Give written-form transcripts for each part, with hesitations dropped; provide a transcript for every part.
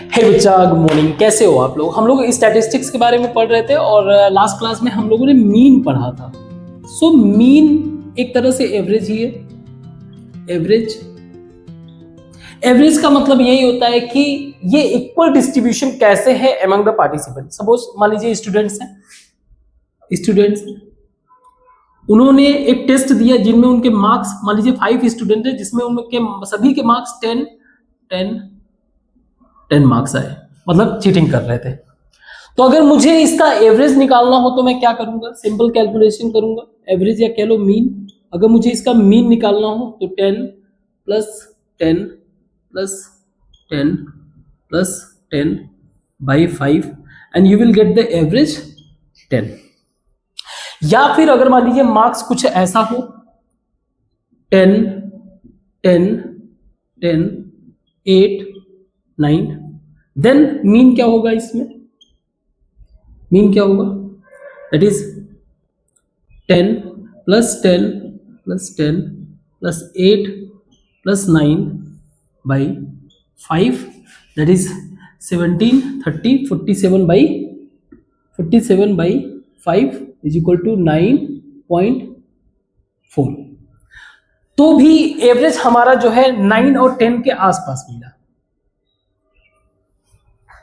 हे बच्चा, good morning. कैसे हो आप लोग? हम लोग स्टैटिस्टिक्स के बारे में पढ़ रहे थे और लास्ट क्लास में हम लोगों ने मीन पढ़ा था। सो मीन एक तरह से एवरेज ही है। एवरेज एवरेज का मतलब यही होता है कि ये इक्वल डिस्ट्रीब्यूशन कैसे है अमंग द पार्टिसिपेंट। सपोज मान लीजिए स्टूडेंट्स उन्होंने एक टेस्ट दिया जिनमें उनके मार्क्स मान लीजिए 5 स्टूडेंट है, जिसमें उनके सभी के मार्क्स 10 मार्क्स आए, मतलब चीटिंग कर रहे थे। तो अगर मुझे इसका एवरेज निकालना हो तो मैं क्या करूंगा? सिंपल कैलकुलेशन करूंगा, एवरेज या कह लो मीन। अगर मुझे इसका मीन निकालना हो तो 10 plus 10 plus 10 plus 10 by 5 and you will get the average 10। या फिर अगर मान लीजिए मार्क्स कुछ ऐसा हो 10 10 10 8 9, देन मीन क्या होगा? इसमें मीन क्या होगा? That is 10 plus 10 plus 10 plus 8 plus 9 by 5, that is 17 30 47 by 5 is equal to 9.4। तो भी एवरेज हमारा जो है 9 और 10 के आसपास मिला,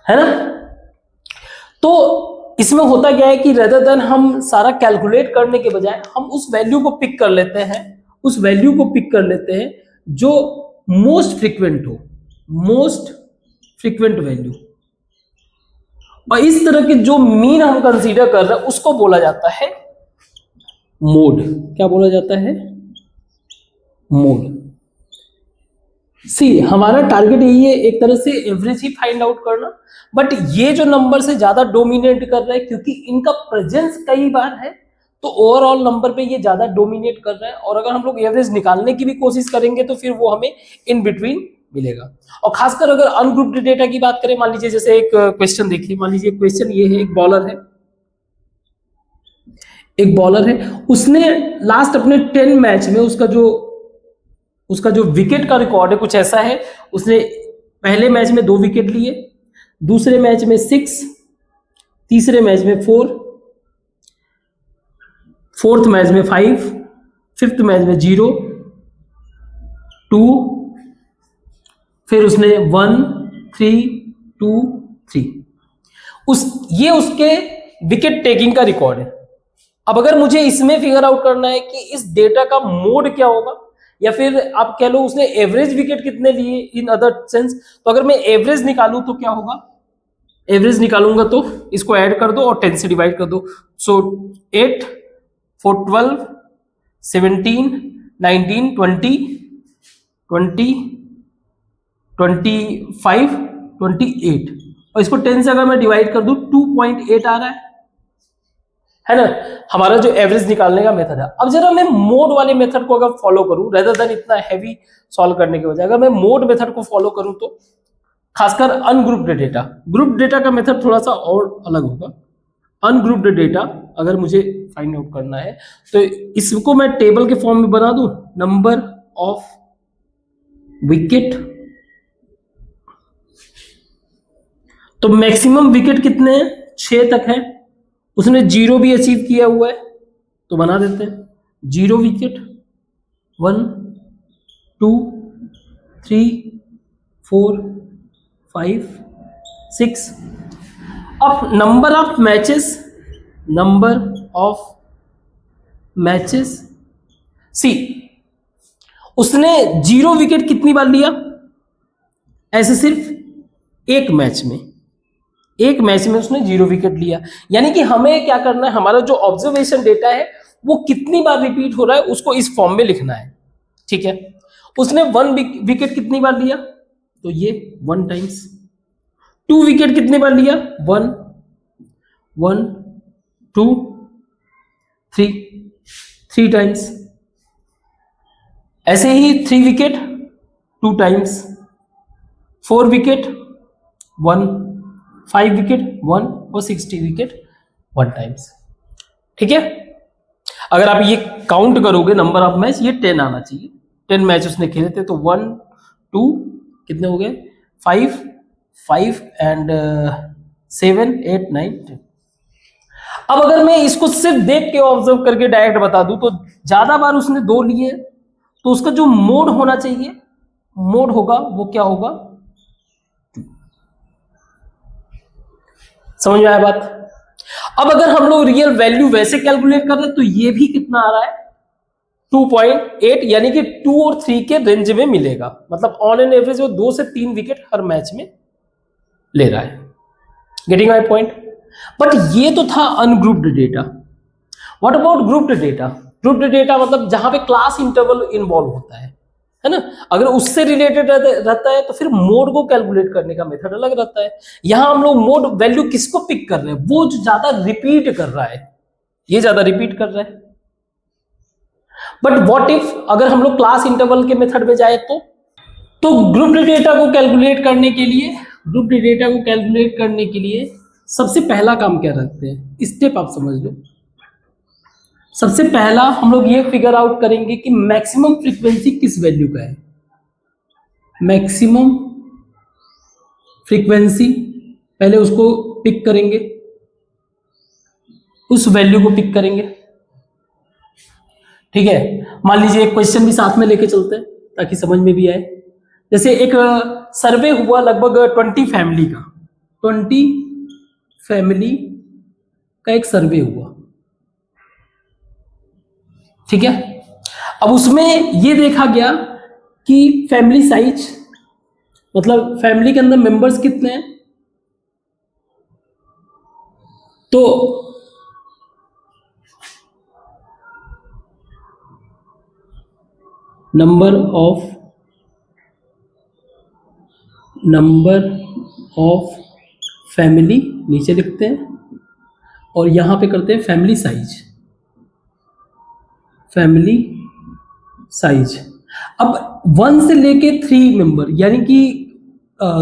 है ना? तो इसमें होता क्या है कि रेदर देन हम सारा कैलकुलेट करने के बजाय हम उस वैल्यू को पिक कर लेते हैं, जो मोस्ट फ्रीक्वेंट वैल्यू। और इस तरह के जो मीन हम कंसीडर कर रहे हैं उसको बोला जाता है मोड। क्या बोला जाता है? मोड। सी, हमारा टारगेट यही है एक तरह से एवरेज ही फाइंड आउट करना, बट ये जो नंबर से ज्यादा डोमिनेट कर रहा है क्योंकि इनका प्रेजेंस कई बार है, तो ओवरऑल नंबर पे ये ज्यादा डोमिनेट कर रहा है। और अगर हम लोग एवरेज निकालने की भी कोशिश करेंगे तो फिर वो हमें इन बिटवीन मिलेगा। और खासकर अगर अनग्रुप्ड डेटा की बात करें, मान लीजिए जैसे एक क्वेश्चन देखिए, मान लीजिए क्वेश्चन ये है, एक बॉलर है, उसने लास्ट अपने 10 मैच में उसका जो विकेट का रिकॉर्ड है कुछ ऐसा है। उसने पहले मैच में 2 विकेट लिए, दूसरे मैच में 6, तीसरे मैच में 4, फोर्थ मैच में 5, फिफ्थ मैच में 0, 2, फिर उसने 1 3 2 3। ये उसके विकेट टेकिंग का रिकॉर्ड है। अब अगर मुझे इसमें फिगर आउट करना है कि इस डेटा का मोड क्या होगा, या फिर आप कह लो उसने एवरेज विकेट कितने लिए इन अदर सेंस, तो अगर मैं एवरेज निकालूं तो क्या होगा? एवरेज निकालूंगा तो इसको ऐड कर दो और 10 से डिवाइड कर दो। सो 8 4 12 17 19 20 20 25 28, और इसको 10 से अगर मैं डिवाइड कर दूं 2.8 आ रहा है ना? हमारा जो एवरेज निकालने का मेथड है। अब जरा मैं मोड वाले मेथड को अगर फॉलो करूं, रेदर देन इतना हैवी सॉल्व करने के बजाय अगर मैं मोड मेथड को फॉलो करूं, तो खासकर अनग्रुप्ड डेटा, ग्रुप डेटा का मेथड थोड़ा सा और अलग होगा। अनग्रुप्ड डेटा अगर मुझे फाइंड आउट करना है तो इसको मैं टेबल के फॉर्म में बना दूं, नंबर ऑफ विकेट, तो मैक्सिमम विकेट कितने हैं? 6 तक है। उसने 0 भी अचीव किया हुआ है तो बना देते हैं 0 विकेट, 1 2 3 4 5 6। अब नंबर ऑफ मैचेस, सी, उसने 0 विकेट कितनी बार लिया? ऐसे सिर्फ एक मैच में उसने 0 विकेट लिया। यानी कि हमें क्या करना है, हमारा जो ऑब्जर्वेशन डेटा है वो कितनी बार रिपीट हो रहा है उसको इस फॉर्म में लिखना है, ठीक है? उसने 1 विकेट कितनी बार लिया? तो ये 1 टाइम्स। 2 विकेट कितनी बार लिया? 1 1 2 3 टाइम्स। ऐसे ही 3 विकेट 2 टाइम्स, 4 विकेट 1, 5 विकेट 1 और 60 विकेट 1 टाइम्स, ठीक है? अगर आप ये काउंट करोगे नंबर ऑफ मैच, ये 10 आना चाहिए। 10 मैच उसने खेले थे, तो 1 2 कितने हो गए? 5 5 एंड 7 8 9 10। अब अगर मैं इसको सिर्फ देख के ऑब्जर्व करके डायरेक्ट बता दूं तो ज्यादा बार उसने 2 लिए तो उसका जो मोड होना चाहिए, मोड होगा वो क्या होगा? समझ में आया बात? अब अगर हम लोग रियल वैल्यू वैसे कैलकुलेट कर रहे हैं तो ये भी कितना आ रहा है? 2.8, यानी कि 2 और 3 के रेंज में मिलेगा। मतलब ऑन एन एवरेज वो 2 से 3 विकेट हर मैच में ले रहा है। Getting my point? बट ये तो था ungrouped data. What about grouped data? Grouped data मतलब जहां पे क्लास इंटरवल इन्वॉल्व होता है ना? अगर उससे रिलेटेड रहता है तो फिर मोड को कैलकुलेट करने का मेथड अलग रहता है। यहां हम लोग मोड वैल्यू किसको पिक कर रहे हैं? वो जो ज्यादा रिपीट कर रहा है, ये ज्यादा रिपीट कर रहा है। बट व्हाट इफ अगर हम लोग क्लास इंटरवल के मेथड में जाए तो ग्रुप्ड डेटा को कैलकुलेट करने के लिए सबसे पहला काम क्या रखते हैं? स्टेप आप समझ लो। सबसे पहला हम लोग ये फिगर आउट करेंगे कि मैक्सिमम फ्रीक्वेंसी किस वैल्यू का है। मैक्सिमम फ्रीक्वेंसी पहले उसको पिक करेंगे, उस वैल्यू को पिक करेंगे। ठीक है, मान लीजिए एक क्वेश्चन भी साथ में लेके चलते हैं ताकि समझ में भी आए। जैसे एक सर्वे हुआ लगभग 20 फैमिली का, 20 फैमिली का एक सर्वे हुआ। ठीक है, अब उसमें यह देखा गया कि फैमिली साइज, मतलब फैमिली के अंदर मेंबर्स कितने हैं, तो नंबर ऑफ फैमिली नीचे लिखते हैं और यहां पे करते हैं फैमिली साइज। अब 1 से लेके 3 मेंबर, यानी कि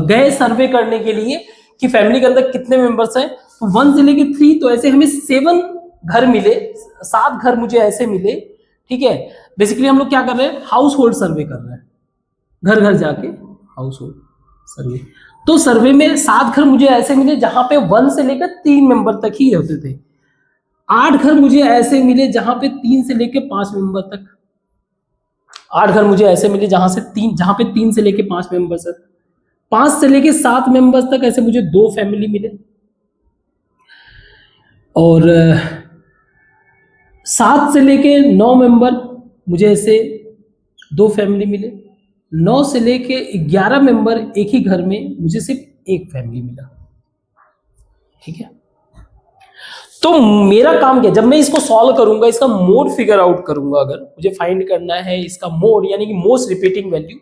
गए सर्वे करने के लिए कि फैमिली के अंदर कितने मेंबर्स हैं, तो 1 से लेके 3, तो ऐसे हमें 7 घर मिले, 7 घर मुझे ऐसे मिले। ठीक है, बेसिकली हम लोग क्या कर रहे हैं? हाउस होल्ड सर्वे कर रहे हैं, घर घर जाके हाउस होल्ड सर्वे। तो सर्वे में 7 घर मुझे ऐसे मिले जहां पे 1 से लेकर 3 मेंबर तक ही होते थे। 8 घर मुझे ऐसे मिले जहां पे 3 से लेकर 5 मेंबर तक। 8 घर मुझे ऐसे मिले जहां पे 3 से लेकर 5 मेंबर तक। 5 से लेकर 7 मेंबर्स तक ऐसे मुझे 2 फैमिली मिले, और 7 से लेके 9 मेंबर मुझे ऐसे 2 फैमिली मिले। 9 से लेके 11 मेंबर एक ही घर में मुझे सिर्फ एक फैमिली मिला। ठीक है, तो मेरा काम क्या, जब मैं इसको सॉल्व करूंगा, इसका मोड फिगर आउट करूंगा, अगर मुझे फाइंड करना है इसका मोड यानी कि मोस्ट रिपीटिंग वैल्यू,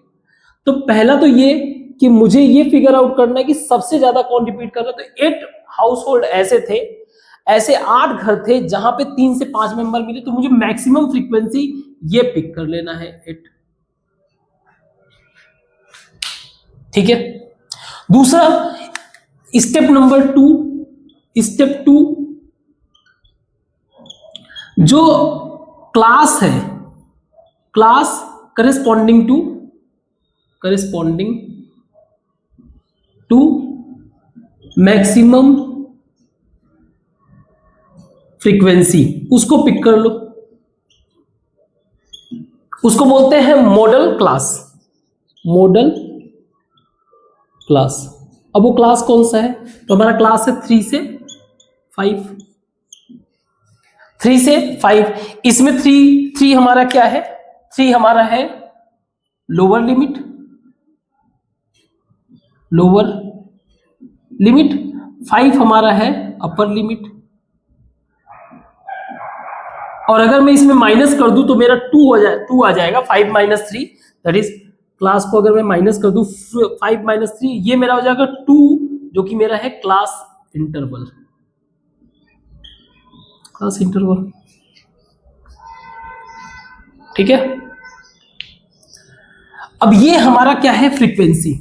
तो पहला तो ये कि मुझे ये फिगर आउट करना है कि सबसे ज्यादा कौन रिपीट कर रहा है। तो 8 हाउस होल्ड ऐसे थे, ऐसे 8 घर थे जहां पे 3 से 5 मेंबर मिले, तो मुझे मैक्सिमम फ्रीक्वेंसी ये पिक कर लेना है 8। ठीक है, दूसरा स्टेप नंबर 2, स्टेप 2 जो क्लास है, class corresponding to maximum frequency, उसको पिक कर लो। उसको बोलते हैं मॉडल क्लास। अब वो क्लास कौन सा है? तो हमारा क्लास है 3 से 5। 3 से 5, इसमें 3 हमारा क्या है? 3 हमारा है लोअर लिमिट, 5 हमारा है अपर लिमिट। और अगर मैं इसमें माइनस कर दूं तो मेरा 2 आ जाएगा। 5 - 3, दैट इज क्लास को अगर मैं माइनस कर दूं 5 - 3, ये मेरा हो जाएगा 2, जो कि मेरा है क्लास इंटरवल। ठीक है, अब ये हमारा क्या है? फ्रीक्वेंसी।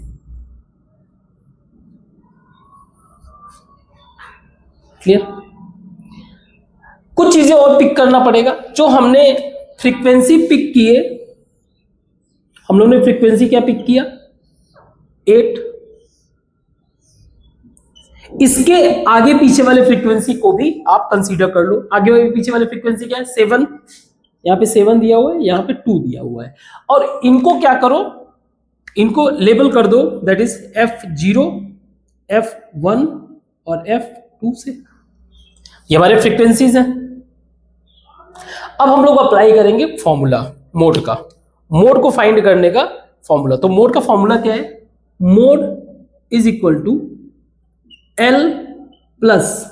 क्लियर? कुछ चीजें और पिक करना पड़ेगा। जो हमने फ्रीक्वेंसी पिक किए, हम लोगों ने फ्रीक्वेंसी क्या पिक किया? 8, इसके आगे पीछे वाले फ्रीक्वेंसी को भी आप कंसीडर कर लो। आगे वाले पीछे वाले फ्रीक्वेंसी क्या है? 7, यहाँ पे 7 दिया हुआ है, यहाँ पे 2 दिया हुआ है, और इनको क्या करो, इनको लेबल कर दो, दैट इज F0, F1 और F2 से। ये हमारे फ्रीक्वेंसीज हैं। अब हम लोग अप्लाई करेंगे फॉर्मूला मोड का, मोड को फाइंड करने का फॉर्मूला। तो मोड का फॉर्मूला क्या है? Mode is equal to L plus,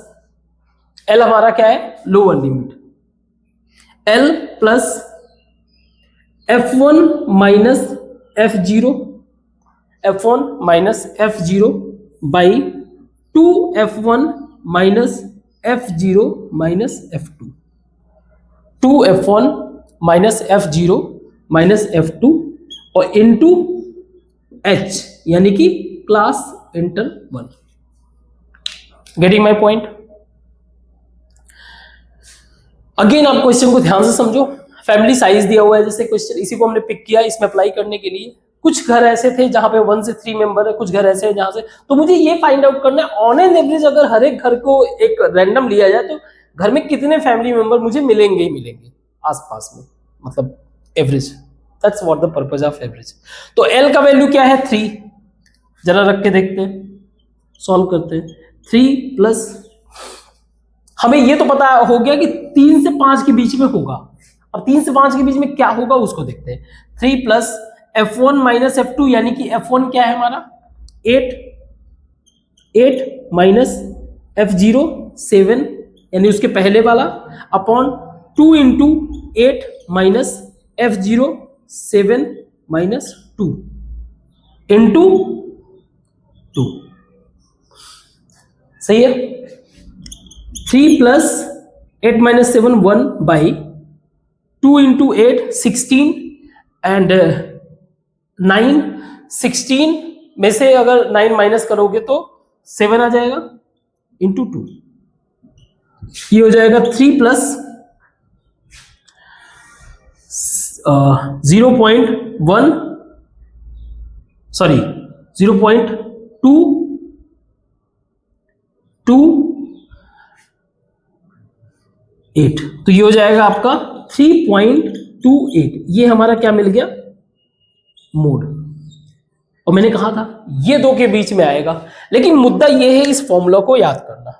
L हमारा क्या है? Lower limit, L plus F1 minus F0, F1 minus F0 by 2F1 minus F0 minus F2, 2F1 minus F0 minus F2 और into H, यानी कि class interval. Getting my point? Again आप question को ध्यान से समझो। फैमिली साइज दिया हुआ है जैसे क्वेश्चन, इसी को हमने पिक किया इसमें अप्लाई करने के लिए। कुछ घर ऐसे थे जहां पे 1 से 3 मेंबर है, कुछ घर ऐसे हैं जहां से, तो मुझे ये फाइंड आउट करना है ऑन एन एवरेज अगर हर एक घर को एक रैंडम लिया जाए तो घर में कितने फैमिली मेंबर मुझे मिलेंगे ही मिलेंगे आसपास में, मतलब average. That's what the purpose of average. तो L का वैल्यू क्या है? 3। जरा रख के देखते हैं, सॉल्व करते हैं। 3 प्लस, हमें ये तो पता हो गया कि 3 से 5 के बीच में होगा। अब 3 से 5 के बीच में क्या होगा उसको देखते हैं। 3 प्लस F1 माइनस F2, यानी कि F1 क्या है हमारा? 8, 8 माइनस F0 7, यानी उसके पहले वाला, upon 2 into 8 minus F0 7 minus 2 into 2। सही है? 3 plus 8 minus 7 1 by 2 into 8 16 and 9, 16 में से अगर 9 माइनस करोगे तो 7 आ जाएगा इंटू 2। ये हो जाएगा 3 प्लस 0.1 सॉरी 0.228, तो ये हो जाएगा आपका 3.28। ये हमारा क्या मिल गया? मोड। और मैंने कहा था ये दो के बीच में आएगा, लेकिन मुद्दा ये है इस फॉर्मूला को याद करना।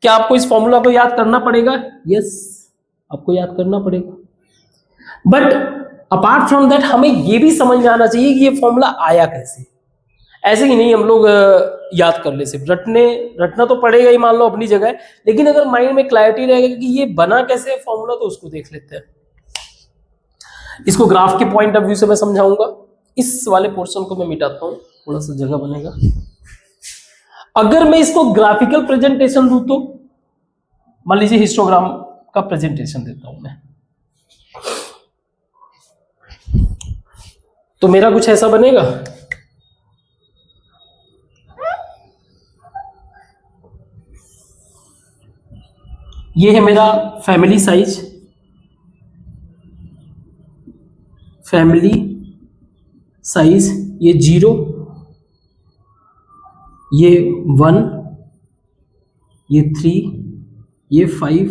क्या आपको इस फॉर्मूला को याद करना पड़ेगा? यस, आपको याद करना पड़ेगा। बट अपार्ट फ्रॉम दैट हमें ये भी समझ में आना चाहिए कि ये फॉर्मूला आया कैसे। ऐसे ही नहीं हम लोग याद कर ले, सिर्फ रटना तो पड़ेगा ही, मान लो अपनी जगह, लेकिन अगर माइंड में क्लैरिटी रहेगा कि ये बना कैसे फॉर्मूला, तो उसको देख लेते हैं। इसको ग्राफ के पॉइंट ऑफ व्यू से मैं समझाऊंगा। इस वाले पोर्शन को मैं मिटाता हूं, थोड़ा सा जगह बनेगा। अगर मैं इसको ग्राफिकल प्रेजेंटेशन दूं तो मान लीजिए हिस्टोग्राम का प्रेजेंटेशन देता हूं मैं, तो मेरा कुछ ऐसा बनेगा। ये है मेरा फैमिली साइज, ये 0, ये 1, ये 3, ये 5,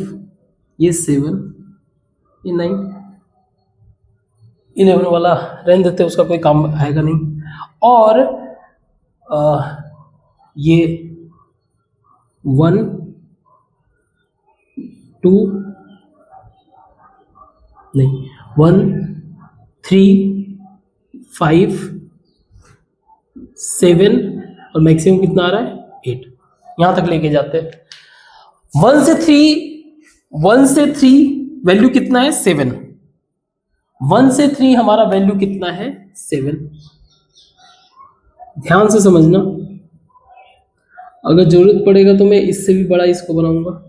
ये 7, ये 9, 11 वाला रहने देते, उसका कोई काम आएगा नहीं। और ये 1 2 नहीं 1 3 5 7 और मैक्सिमम कितना आ रहा है? 8। यहां तक लेके जाते हैं। 1 से 3 वैल्यू कितना है? 7। 1 से 3 हमारा वैल्यू कितना है? 7। ध्यान से समझना, अगर जरूरत पड़ेगा तो मैं इससे भी बड़ा इसको बनाऊंगा।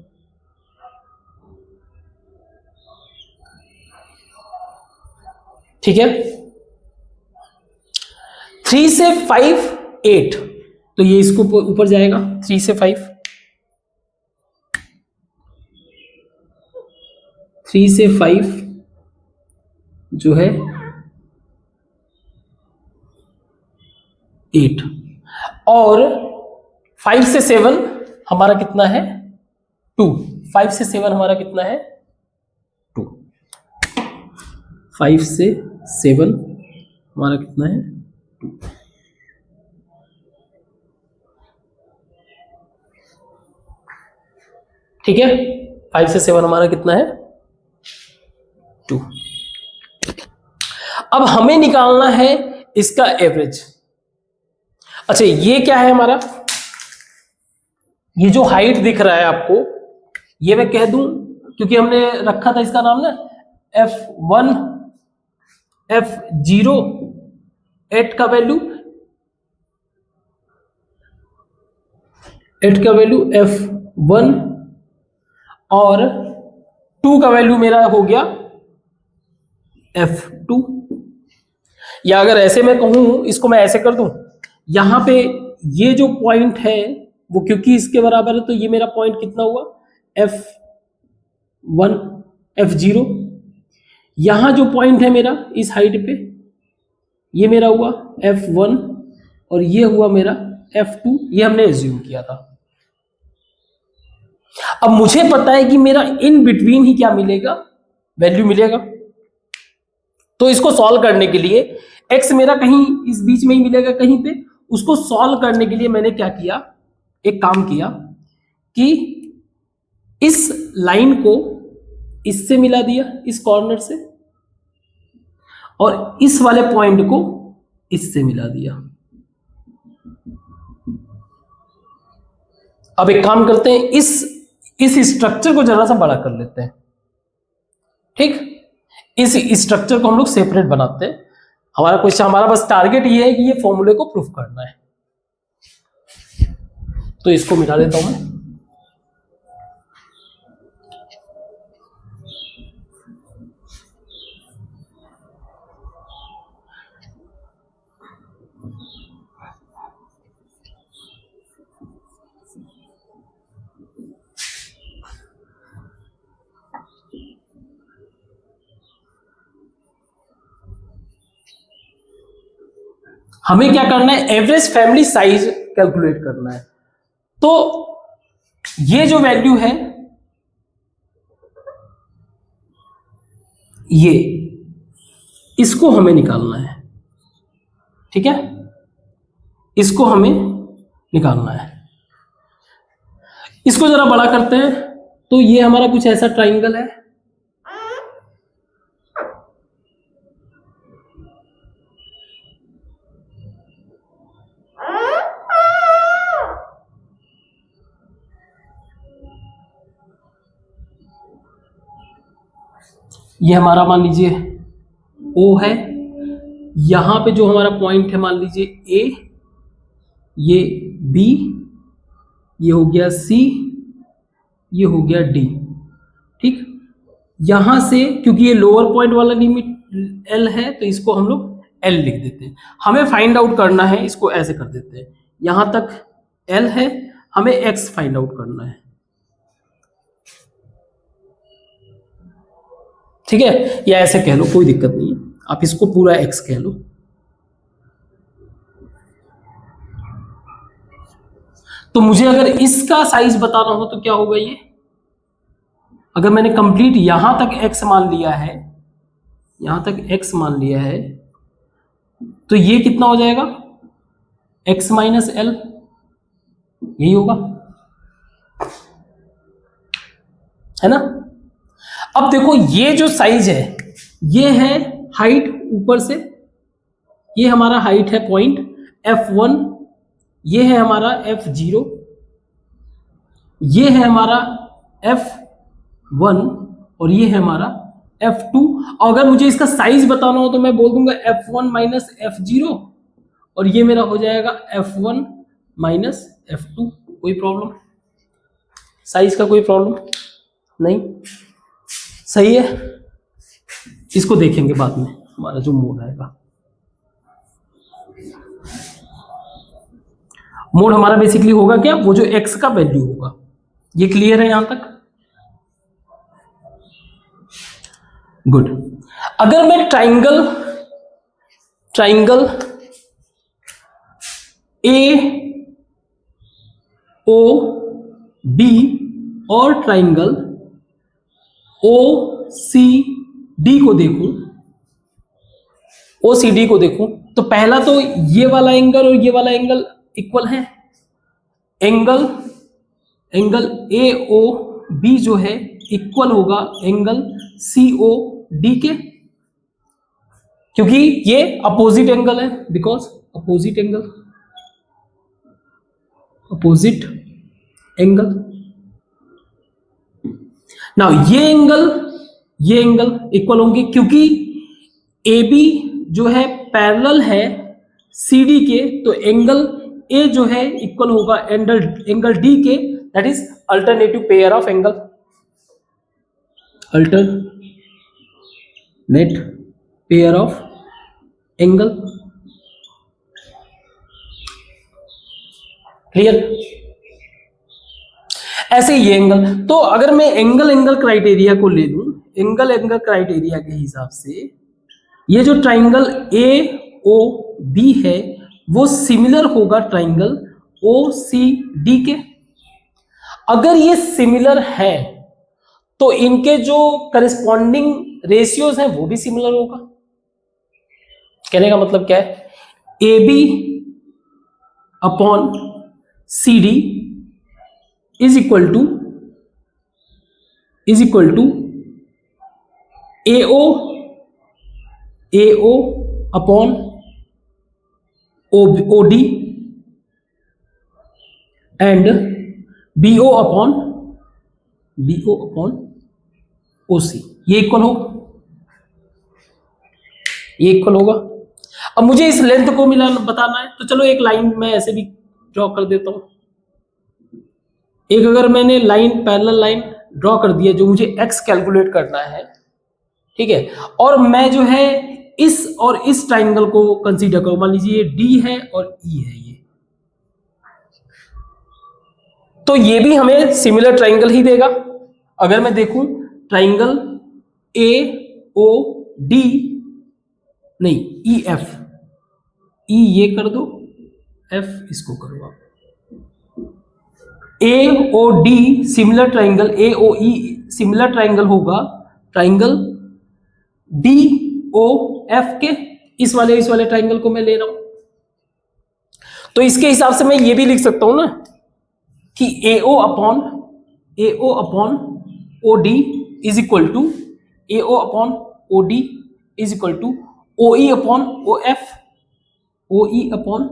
ठीक है? 3 से 5 8, तो ये इसको ऊपर जाएगा। 3 से 5, 3 से 5 जो है 8, और 5 से 7 हमारा कितना है 2, 5 से 7 हमारा कितना है 2, 5 से 7 हमारा कितना है 2। ठीक है, 5 से 7 हमारा कितना है 2। अब हमें निकालना है इसका एवरेज। अच्छा, ये क्या है हमारा, ये जो हाइट दिख रहा है आपको, ये मैं कह दूं क्योंकि हमने रखा था इसका नाम ना F1 F0, 8 का वैल्यू, 8 का वैल्यू F1 और 2 का वैल्यू मेरा हो गया F2। या अगर ऐसे मैं कहूं, इसको मैं ऐसे कर दूं, यहां पे ये जो पॉइंट है वो क्योंकि इसके बराबर है तो ये मेरा पॉइंट कितना हुआ F1 F0। यहां जो पॉइंट है मेरा इस हाइट पे, ये मेरा हुआ F1 और ये हुआ मेरा F2, ये हमने एज्यूम किया था। अब मुझे पता है कि मेरा इन बिटवीन ही क्या मिलेगा, वैल्यू मिलेगा। तो इसको सॉल्व करने के लिए x मेरा कहीं इस बीच में ही मिलेगा कहीं पे, उसको सॉल्व करने के लिए मैंने क्या किया, एक काम किया कि इस लाइन को इससे मिला दिया, इस कॉर्नर से, और इस वाले पॉइंट को इससे मिला दिया। अब एक काम करते हैं, इस स्ट्रक्चर को जरा सा बड़ा कर लेते हैं। ठीक, इस स्ट्रक्चर को हम लोग सेपरेट बनाते हैं। हमारा क्वेश्चन, हमारा बस टारगेट ये है कि ये फॉर्मूले को प्रूफ करना है। तो इसको मिटा देता हूं मैं। हमें क्या करना है, एवरेज फैमिली साइज कैलकुलेट करना है। तो ये जो वैल्यू है, ये इसको हमें निकालना है। ठीक है, इसको हमें निकालना है। इसको जरा बड़ा करते हैं। तो ये हमारा कुछ ऐसा ट्राइंगल है, ये हमारा मान लीजिए O है। यहां पे जो हमारा पॉइंट है मान लीजिए A, ये B, ये हो गया C, ये हो गया D। ठीक, यहां से क्योंकि ये लोअर पॉइंट वाला लिमिट L है तो इसको हम लोग L लिख देते हैं। हमें फाइंड आउट करना है, इसको ऐसे कर देते हैं, यहां तक L है, हमें X फाइंड आउट करना है। ठीक है, या ऐसे कह लो, कोई दिक्कत नहीं है, आप इसको पूरा x कह लो। तो मुझे अगर इसका साइज बताना हो तो क्या होगा, ये अगर मैंने कंप्लीट यहां तक x मान लिया है, यहां तक x मान लिया है, तो ये कितना हो जाएगा x माइनस एल, यही होगा, है ना। अब देखो ये जो साइज है, ये है हाइट ऊपर से, ये हमारा हाइट है पॉइंट F1, ये है हमारा F0, ये है हमारा F1 और ये है हमारा F2। और अगर मुझे इसका साइज बताना हो तो मैं बोल दूंगा F1 माइनस F0 और ये मेरा हो जाएगा F1 माइनस F2। कोई प्रॉब्लम, साइज का कोई प्रॉब्लम नहीं, सही है। इसको देखेंगे बाद में, हमारा जो मोड आएगा, मोड हमारा बेसिकली होगा क्या, वो जो x का वैल्यू होगा। ये क्लियर है यहां तक, गुड। अगर मैं ट्राइंगल A O बी और ट्राइंगल ओ सी डी को देखूं, ओ सी डी को देखूं, तो पहला तो ये वाला एंगल और ये वाला एंगल इक्वल है। Angle angle A O B जो है इक्वल होगा एंगल सी ओ डी के, क्योंकि ये अपोजिट एंगल है, बिकॉज अपोजिट एंगल नाउ ये एंगल इक्वल होंगे, क्योंकि ए बी जो है पैरेलल है सी डी के, तो एंगल ए जो है इक्वल होगा एंगल डी के, that is alternative pair of angle, alternate pair of angle. Clear? ऐसे ये एंगल, तो अगर मैं एंगल क्राइटेरिया को ले लूं, एंगल क्राइटेरिया के हिसाब से ये जो ट्राइंगल ए ओ बी है वो सिमिलर होगा ट्राइंगल ओ सी डी के। अगर ये सिमिलर है तो इनके जो करस्पॉन्डिंग रेशियोज हैं वो भी सिमिलर होगा। कहने का मतलब क्या है, A B upon C D is equal to A O upon O D and B O upon O C, ये इक्वल होगा। अब मुझे इस लेंथ को बताना है, तो चलो एक लाइन मैं ऐसे भी ड्रॉ कर देता हूं। एक अगर मैंने लाइन पैरेलल लाइन ड्रॉ कर दिया जो मुझे x कैलकुलेट करना है, ठीक है, और मैं जो है इस और इस ट्राइंगल को कंसीडर करूं, मान लीजिए ये D है और E है ये, तो ये भी हमें सिमिलर ट्राइंगल ही देगा। अगर मैं देखूं ट्राइंगल ए ओ डी नहीं ई एफ, ई ये कर दो, एफ इसको करो आप, ए ओ डी सिमिलर ट्राइंगल, ए ओ ई सिमिलर ट्राइंगल होगा ट्राइंगल डी ओ एफ के। इस वाले ट्राइंगल को मैं ले रहा हूं, तो इसके हिसाब से मैं ये भी लिख सकता हूं ना कि A O upon O D is equal to A O upon O D is equal to O E upon O F, O E upon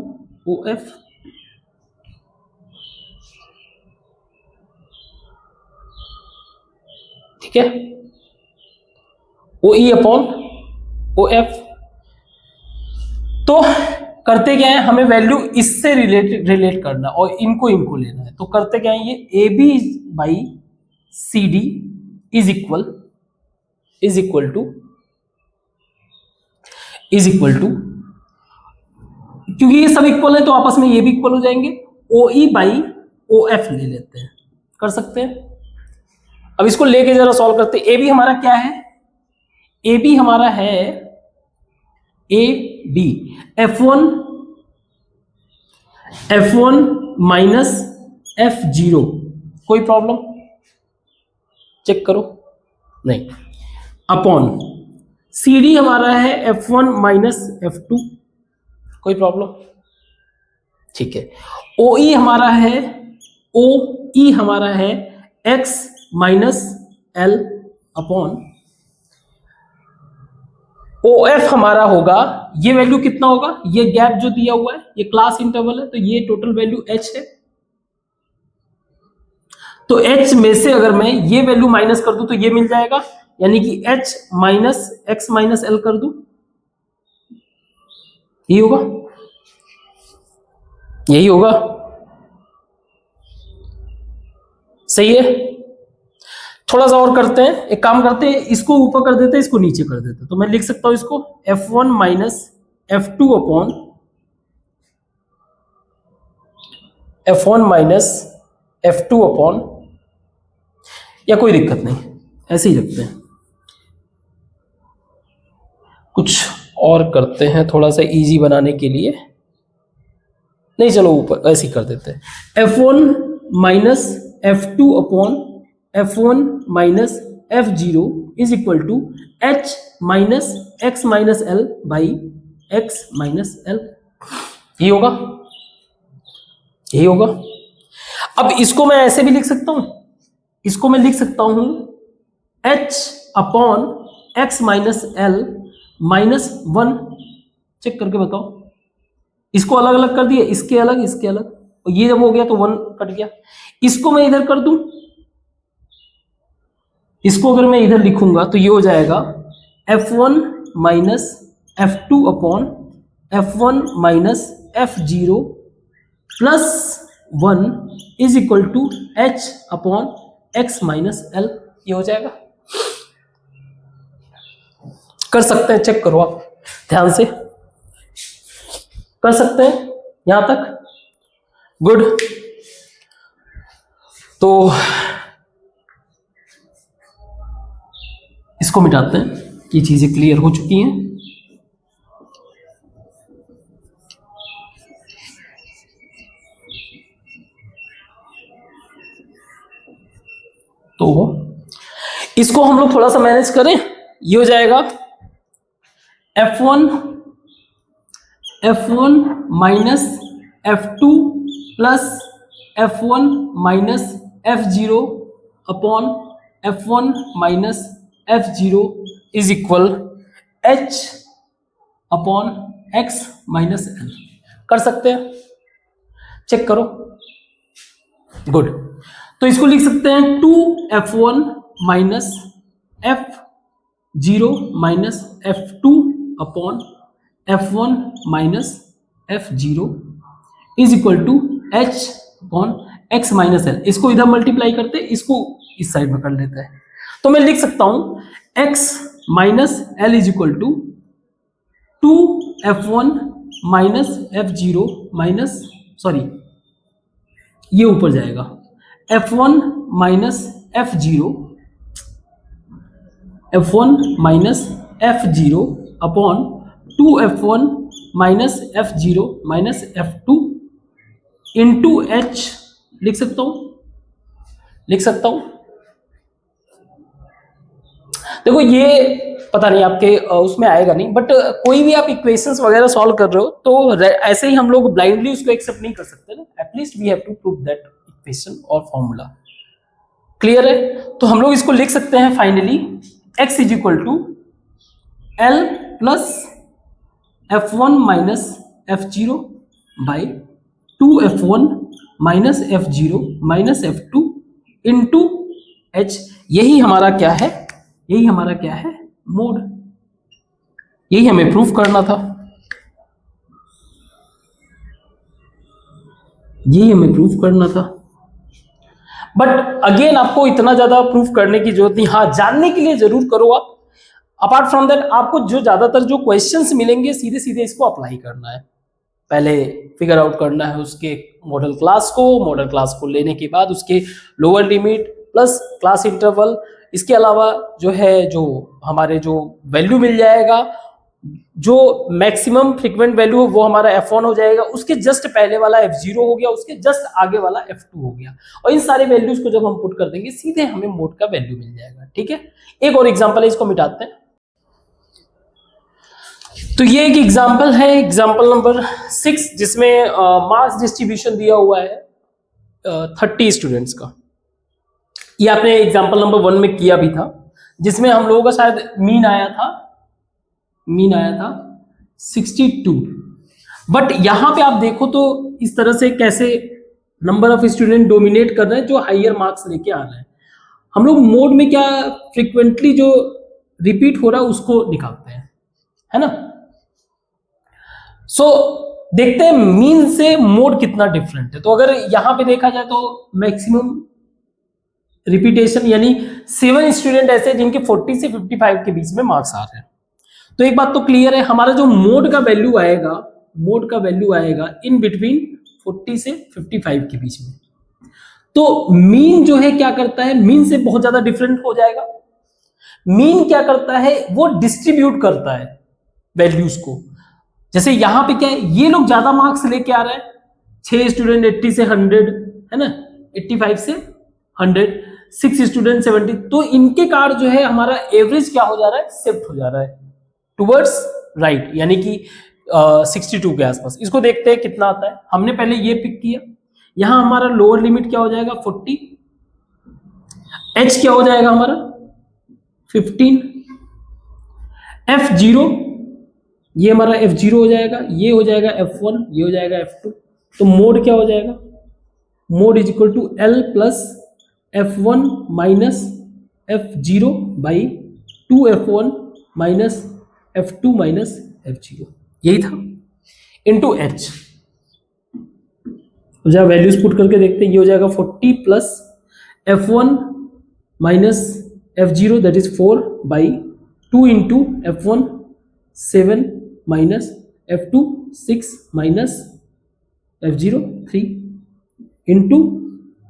O F. ठीक है, ओ ई अपॉन ओ एफ। तो करते क्या है, हमें वैल्यू इससे relate करना और इनको लेना है। तो करते क्या है, ये A B by C D is equal to क्योंकि ये सब इक्वल है तो आपस में ये भी इक्वल हो जाएंगे, ओ ई बाई ओ एफ ले लेते हैं, कर सकते हैं। अब इसको लेके जरा सॉल्व करते हैं। ए बी हमारा क्या है, ए बी हमारा है A B F1 minus F0, कोई प्रॉब्लम चेक करो नहीं, अपॉन सी डी हमारा है F1 माइनस F2, कोई प्रॉब्लम, ठीक है। ओ ई हमारा है x minus L upon O F हमारा होगा, ये वैल्यू कितना होगा, ये गैप जो दिया हुआ है ये क्लास इंटरवल है, तो ये टोटल वैल्यू h है। तो h में से अगर मैं ये वैल्यू माइनस कर दूं तो ये मिल जाएगा, यानी कि h minus x minus L कर दूं, यही होगा, सही है। थोड़ा सा और करते हैं, एक काम करते हैं, इसको ऊपर कर देते हैं, इसको नीचे कर देते हैं। तो मैं लिख सकता हूं इसको F1 minus F2 upon F1 minus F2 upon, या कोई दिक्कत नहीं, ऐसे ही रखते हैं। कुछ और करते हैं थोड़ा सा इजी बनाने के लिए, नहीं चलो ऊपर ऐसे ही कर देते हैं, F1 minus F2 upon F1 minus F0 is equal to H minus X minus L by X minus L। ये होगा, यही होगा। अब इसको मैं ऐसे भी लिख सकता हूं, इसको मैं लिख सकता हूं H upon X minus L minus 1। Check करके बताओ, इसको अलग अलग कर दिए, इसके अलग इसके अलग, और ये जब हो गया तो 1 कट गया। इसको मैं इधर कर दूं, इसको अगर मैं इधर लिखूंगा तो ये हो जाएगा F1 minus F2 upon F1 minus F0 plus 1 is equal to H upon X minus L। ये हो जाएगा। कर सकते हैं, चेक करो आप ध्यान से, कर सकते हैं यहां तक। गुड। तो इसको मिटाते हैं, ये चीजें क्लियर हो चुकी हैं। तो इसको हम लोग थोड़ा सा मैनेज करें, ये हो जाएगा F1 minus F2 plus F1 minus F0 upon F1 minus F0 is equal H upon X minus L। कर सकते हैं, चेक करो। गुड। तो इसको लिख सकते हैं 2F1 minus F0 minus F2 upon F1 minus F0 is equal to H upon X minus L। इसको इधर मल्टीप्लाई करते, इसको इस साइड में कर लेते हैं, तो मैं लिख सकता हूं X minus L is equal to 2F1 minus F0 minus, sorry ये ऊपर जाएगा F1 minus F0, F1 minus F0 upon 2F1 minus F0 minus F2 into H। लिख सकता हूं, लिख सकता हूं। देखो ये पता नहीं आपके उसमें आएगा नहीं, बट कोई भी आप इक्वेशंस वगैरह सॉल्व कर रहे हो तो ऐसे ही हम लोग ब्लाइंडली उसको एक्सेप्ट नहीं कर सकते ना, at least we have to prove that equation और फॉर्मूला। क्लियर है? तो हम लोग इसको लिख सकते हैं finally x is equal to L plus F1 minus F0 by 2F1 minus F0 minus F2 into H। यही हमारा क्या है, यही हमारा क्या है, मोड। यही हमें प्रूफ करना था, यही हमें प्रूफ करना था। बट अगेन आपको इतना ज्यादा प्रूफ करने की जरूरत नहीं, हाँ जानने के लिए जरूर करो आप। अपार्ट फ्रॉम दैट आपको जो ज्यादातर जो क्वेश्चंस मिलेंगे सीधे सीधे इसको अप्लाई करना है। पहले फिगर आउट करना है उसके मॉडल क्लास को, मॉडल क्लास को लेने के बाद उसके lower limit plus class interval, इसके अलावा जो है जो हमारे जो वैल्यू मिल जाएगा, जो मैक्सिमम फ्रीक्वेंट वैल्यू हो वो हमारा F1 हो जाएगा, उसके जस्ट पहले वाला F0 हो गया, उसके जस्ट आगे वाला F2 हो गया, और इन सारे वैल्यूज को जब हम पुट कर देंगे सीधे हमें मोड का वैल्यू मिल जाएगा। ठीक है, एक और एग्जांपल है, इसको मिटाते हैं। तो ये एक एग्जांपल है, एग्जांपल नंबर 6, जिसमें मार्क्स डिस्ट्रीब्यूशन दिया हुआ है 30 स्टूडेंट्स का। ये आपने एग्जांपल नंबर 1 में किया भी था, जिसमें हम लोगों का शायद मीन आया था 62। बट यहां पे आप देखो तो इस तरह से कैसे नंबर ऑफ स्टूडेंट डोमिनेट कर रहे हैं जो हायर मार्क्स लेके आ रहे हैं। हम लोग मोड में क्या फ्रिक्वेंटली जो रिपीट हो रहा है उसको निकालते हैं, है ना। सो देखते हैं मीन से मोड कितना डिफरेंट है। तो अगर यहां पे देखा जाए तो मैक्सिमम रिपीटेशन यानी 7 स्टूडेंट ऐसे जिनके 40 से 55 के बीच में मार्क्स आ रहे हैं। तो एक बात तो क्लियर है, हमारा जो मोड का वैल्यू आएगा, मोड का वैल्यू आएगा इन बिटवीन 40 से 55 के बीच में। तो मीन जो है क्या करता है, मीन से बहुत ज्यादा डिफरेंट हो जाएगा। मीन क्या करता है, वो डिस्ट्रीब्यूट करता है वैल्यूज को। जैसे यहां पे क्या है, ये लोग ज्यादा मार्क्स लेके आ रहे हैं, 6 स्टूडेंट 80 से 100, है ना, 85 से 100, 6 स्टूडेंट 70, तो इनके कार्ड जो है हमारा एवरेज क्या हो जा रहा है, शिफ्ट हो जा रहा है टुवर्ड्स राइट, यानी कि 62 के आसपास। इसको देखते हैं कितना आता है। हमने पहले ये पिक किया, यहां हमारा लोअर लिमिट क्या हो जाएगा 40, एच क्या हो जाएगा हमारा 15, F0 ये हमारा F0 हो जाएगा, ये हो जाएगा F1, ये हो जाएगा F2। तो मोड क्या हो जाएगा, mode is equal to L plus F1 minus F0 by 2F1 minus F2 minus F0, यही था, इंटू H। जब वैल्यूज पुट करके देखते हैं, ये हो जाएगा 40 plus F1 minus F0 that is 4 by 2 into F1 7 minus F2 6 minus F0 3 into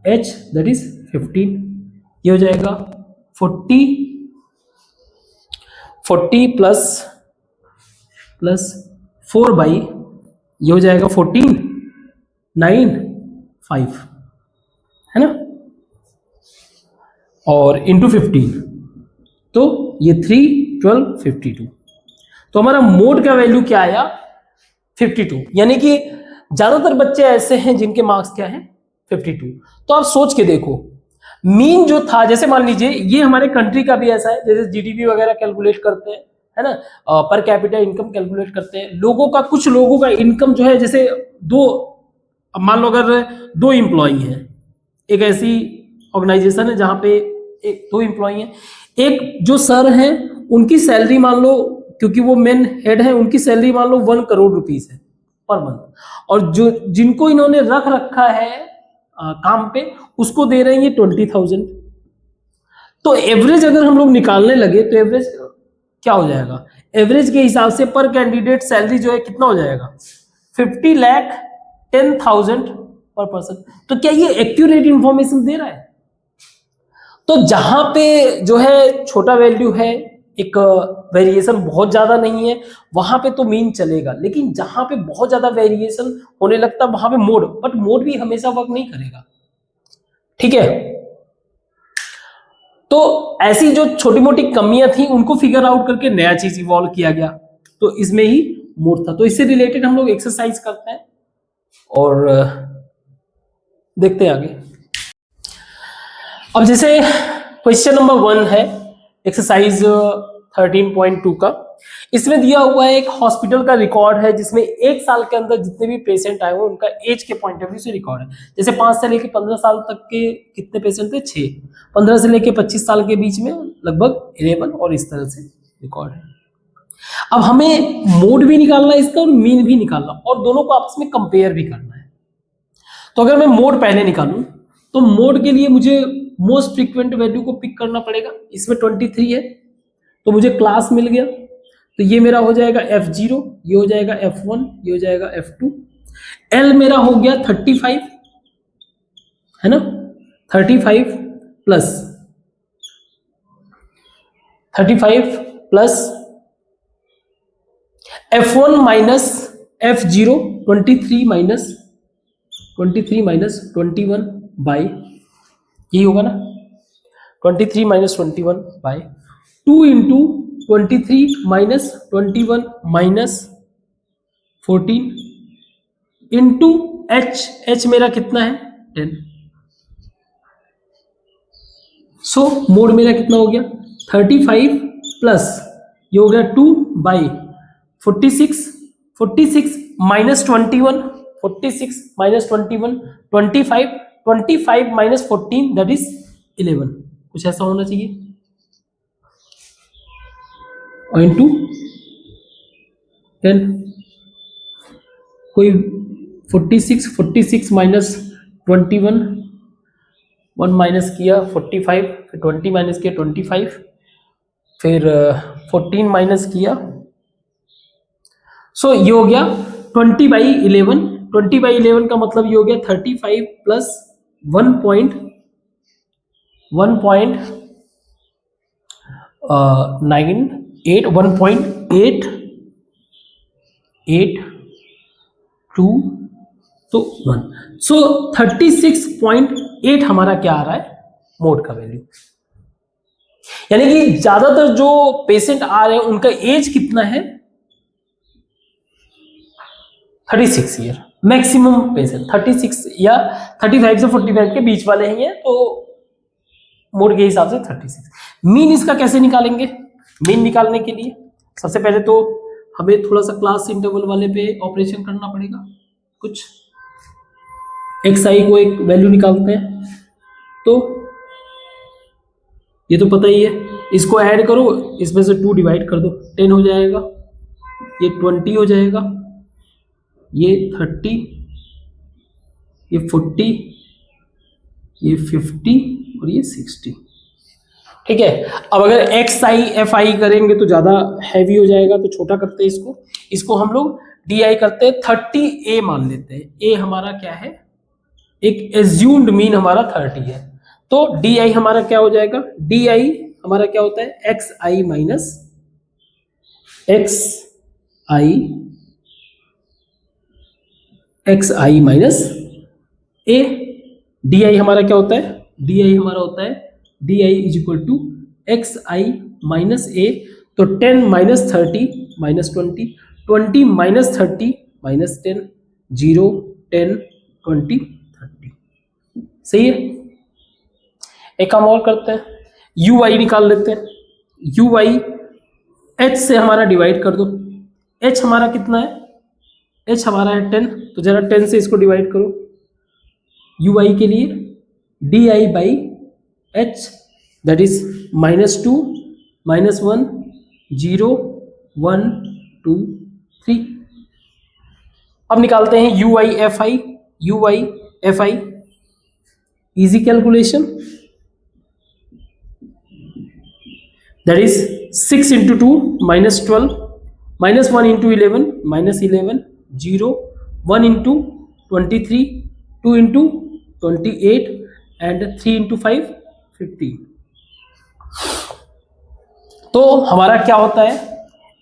H that is 15। ये हो जाएगा 40 प्लस 4 बाई, ये हो जाएगा 14 9 5 है ना, और इंटू 15, तो ये 3 12 52। तो हमारा मोड का वैल्यू क्या आया 52, यानी कि ज्यादातर बच्चे ऐसे हैं जिनके मार्क्स क्या है 52। तो आप सोच के देखो, मीन जो था, जैसे मान लीजिए ये हमारे कंट्री का भी ऐसा है, जैसे जीडीपी वगैरह कैलकुलेट करते हैं, है ना, पर कैपिटा इनकम कैलकुलेट करते हैं लोगों का, कुछ लोगों का इनकम जो है, जैसे दो, अब मान लो अगर 2 एम्प्लॉई हैं, एक ऐसी ऑर्गेनाइजेशन है जहां पे एक 2 एम्प्लॉई हैं, एक जो सर हैं उनकी सैलरी मान लो, क्योंकि वो मेन हेड है, उनकी सैलरी मान लो 1 करोड़ रुपीस है पर मंथ, और जो जिनको इन्होंने रख रखा है काम पे, उसको दे रहे हैं ये 20,000। तो एवरेज अगर हम लोग निकालने लगे तो एवरेज क्या हो जाएगा, एवरेज के हिसाब से पर कैंडिडेट सैलरी जो है कितना हो जाएगा 50,10,000 पर पर्सन। तो क्या ये एक्यूरेट इंफॉर्मेशन दे रहा है? तो जहां पे जो है छोटा वैल्यू है, एक वेरिएशन बहुत ज्यादा नहीं है, वहां पे तो मीन चलेगा, लेकिन जहां पे बहुत ज्यादा वेरिएशन होने लगता है वहां पे मोड, बट मोड भी हमेशा वर्क नहीं करेगा, ठीक है। तो ऐसी जो छोटी मोटी कमियां थी उनको फिगर आउट करके नया चीज इवॉल्व किया गया, तो इसमें ही मोड था। तो इससे रिलेटेड हम लोग एक्सरसाइज करते हैं और देखते हैं आगे। अब जैसे क्वेश्चन नंबर 1 है एक्सरसाइज 13.2 का, इसमें दिया हुआ है एक हॉस्पिटल का रिकॉर्ड है जिसमें 1 साल के अंदर जितने भी पेशेंट आए हुए उनका एज के पॉइंट ऑफ व्यू से रिकॉर्ड है। जैसे 5 से लेके 15 साल तक के कितने पेशेंट थे 6, 15 से लेके 25 साल के बीच में लगभग 11, और इस तरह से रिकॉर्ड है। अब हमें मोड भी निकालना है इसका और मीन भी निकालना, और दोनों को आपस में कंपेयर भी करना है। तो अगर मैं मोड पहले निकालूं तो मोड के लिए मुझे मोस्ट फ्रीक्वेंट वैल्यू को पिक करना पड़ेगा। इसमें 23 है तो मुझे क्लास मिल गया, तो ये मेरा हो जाएगा F0, ये हो जाएगा F1, ये हो जाएगा F2। L मेरा हो गया 35 है ना, 35 plus F1 minus F0 23 minus 21 by, यही होगा ना, 23 minus 21 by 2 into 23 minus 21 minus 14 into H मेरा कितना है 10। सो मोड मेरा कितना हो गया 35 प्लस ये हो गया 2 by 46 minus 21, 46 minus 21 25 minus 14 that is 11, कुछ ऐसा होना चाहिए, और इंटू 10। कोई 46 माइनस 21, 1 माइनस किया 45, फिर 20 माइनस किया 25, फिर 14 माइनस किया, सो ये हो गया 20/11। 20/11 का मतलब ये हो गया 35 प्लस 1.98 1.882 तो 1, सो 36.8 हमारा क्या आ रहा है मोड का वैल्यू। यानी कि ज्यादातर जो पेशेंट आ रहे हैं उनका एज कितना है, 36 ईयर। मैक्सिमम पेशेंट 36 या 35 से 45 के बीच वाले हैं, तो मोड के हिसाब से 36। मीन इसका कैसे निकालेंगे? मीन निकालने के लिए सबसे पहले तो हमें थोड़ा सा क्लास इंटरवल वाले पे ऑपरेशन करना पड़ेगा। कुछ एक्स आई को एक वैल्यू निकालते हैं, तो ये तो पता ही है, इसको ऐड करो, इसमें से 2 डिवाइड कर दो, 10 हो जाएगा, ये 20 हो जाएगा, ये 30, ये 40, ये 50 और ये 60। ठीक है। अब अगर एक्स आई एफ आई करेंगे तो ज्यादा हैवी हो जाएगा, तो छोटा करते हैं इसको हम लोग डी आई करते हैं, 30 ए मान लेते हैं। ए हमारा क्या है, एक एज्यूम्ड मीन हमारा 30 है, तो डी आई हमारा क्या हो जाएगा, डी आई हमारा क्या होता है, X I minus A. D I हमारा क्या होता है, डी आई हमारा होता है D I is equal to X I minus A. तो 10 माइनस 30 माइनस 20, 20 माइनस 30 माइनस 10, 0 10 20 30। सही है। एक काम और करते हैं, यू आई निकाल लेते हैं। यू आई एच से हमारा डिवाइड कर दो। एच हमारा कितना है, एच हमारा है 10, तो जरा 10 से इसको डिवाइड करो। यू आई के लिए D I by H that is -2 -1 0 1 2 3। अब निकालते हैं you I F I. U I F I easy calculation, that is 6 into 2 minus 12 minus 1 into 11 minus 11 0 1 into 23 2 into 28 and 3 into 5 15। तो हमारा क्या होता है,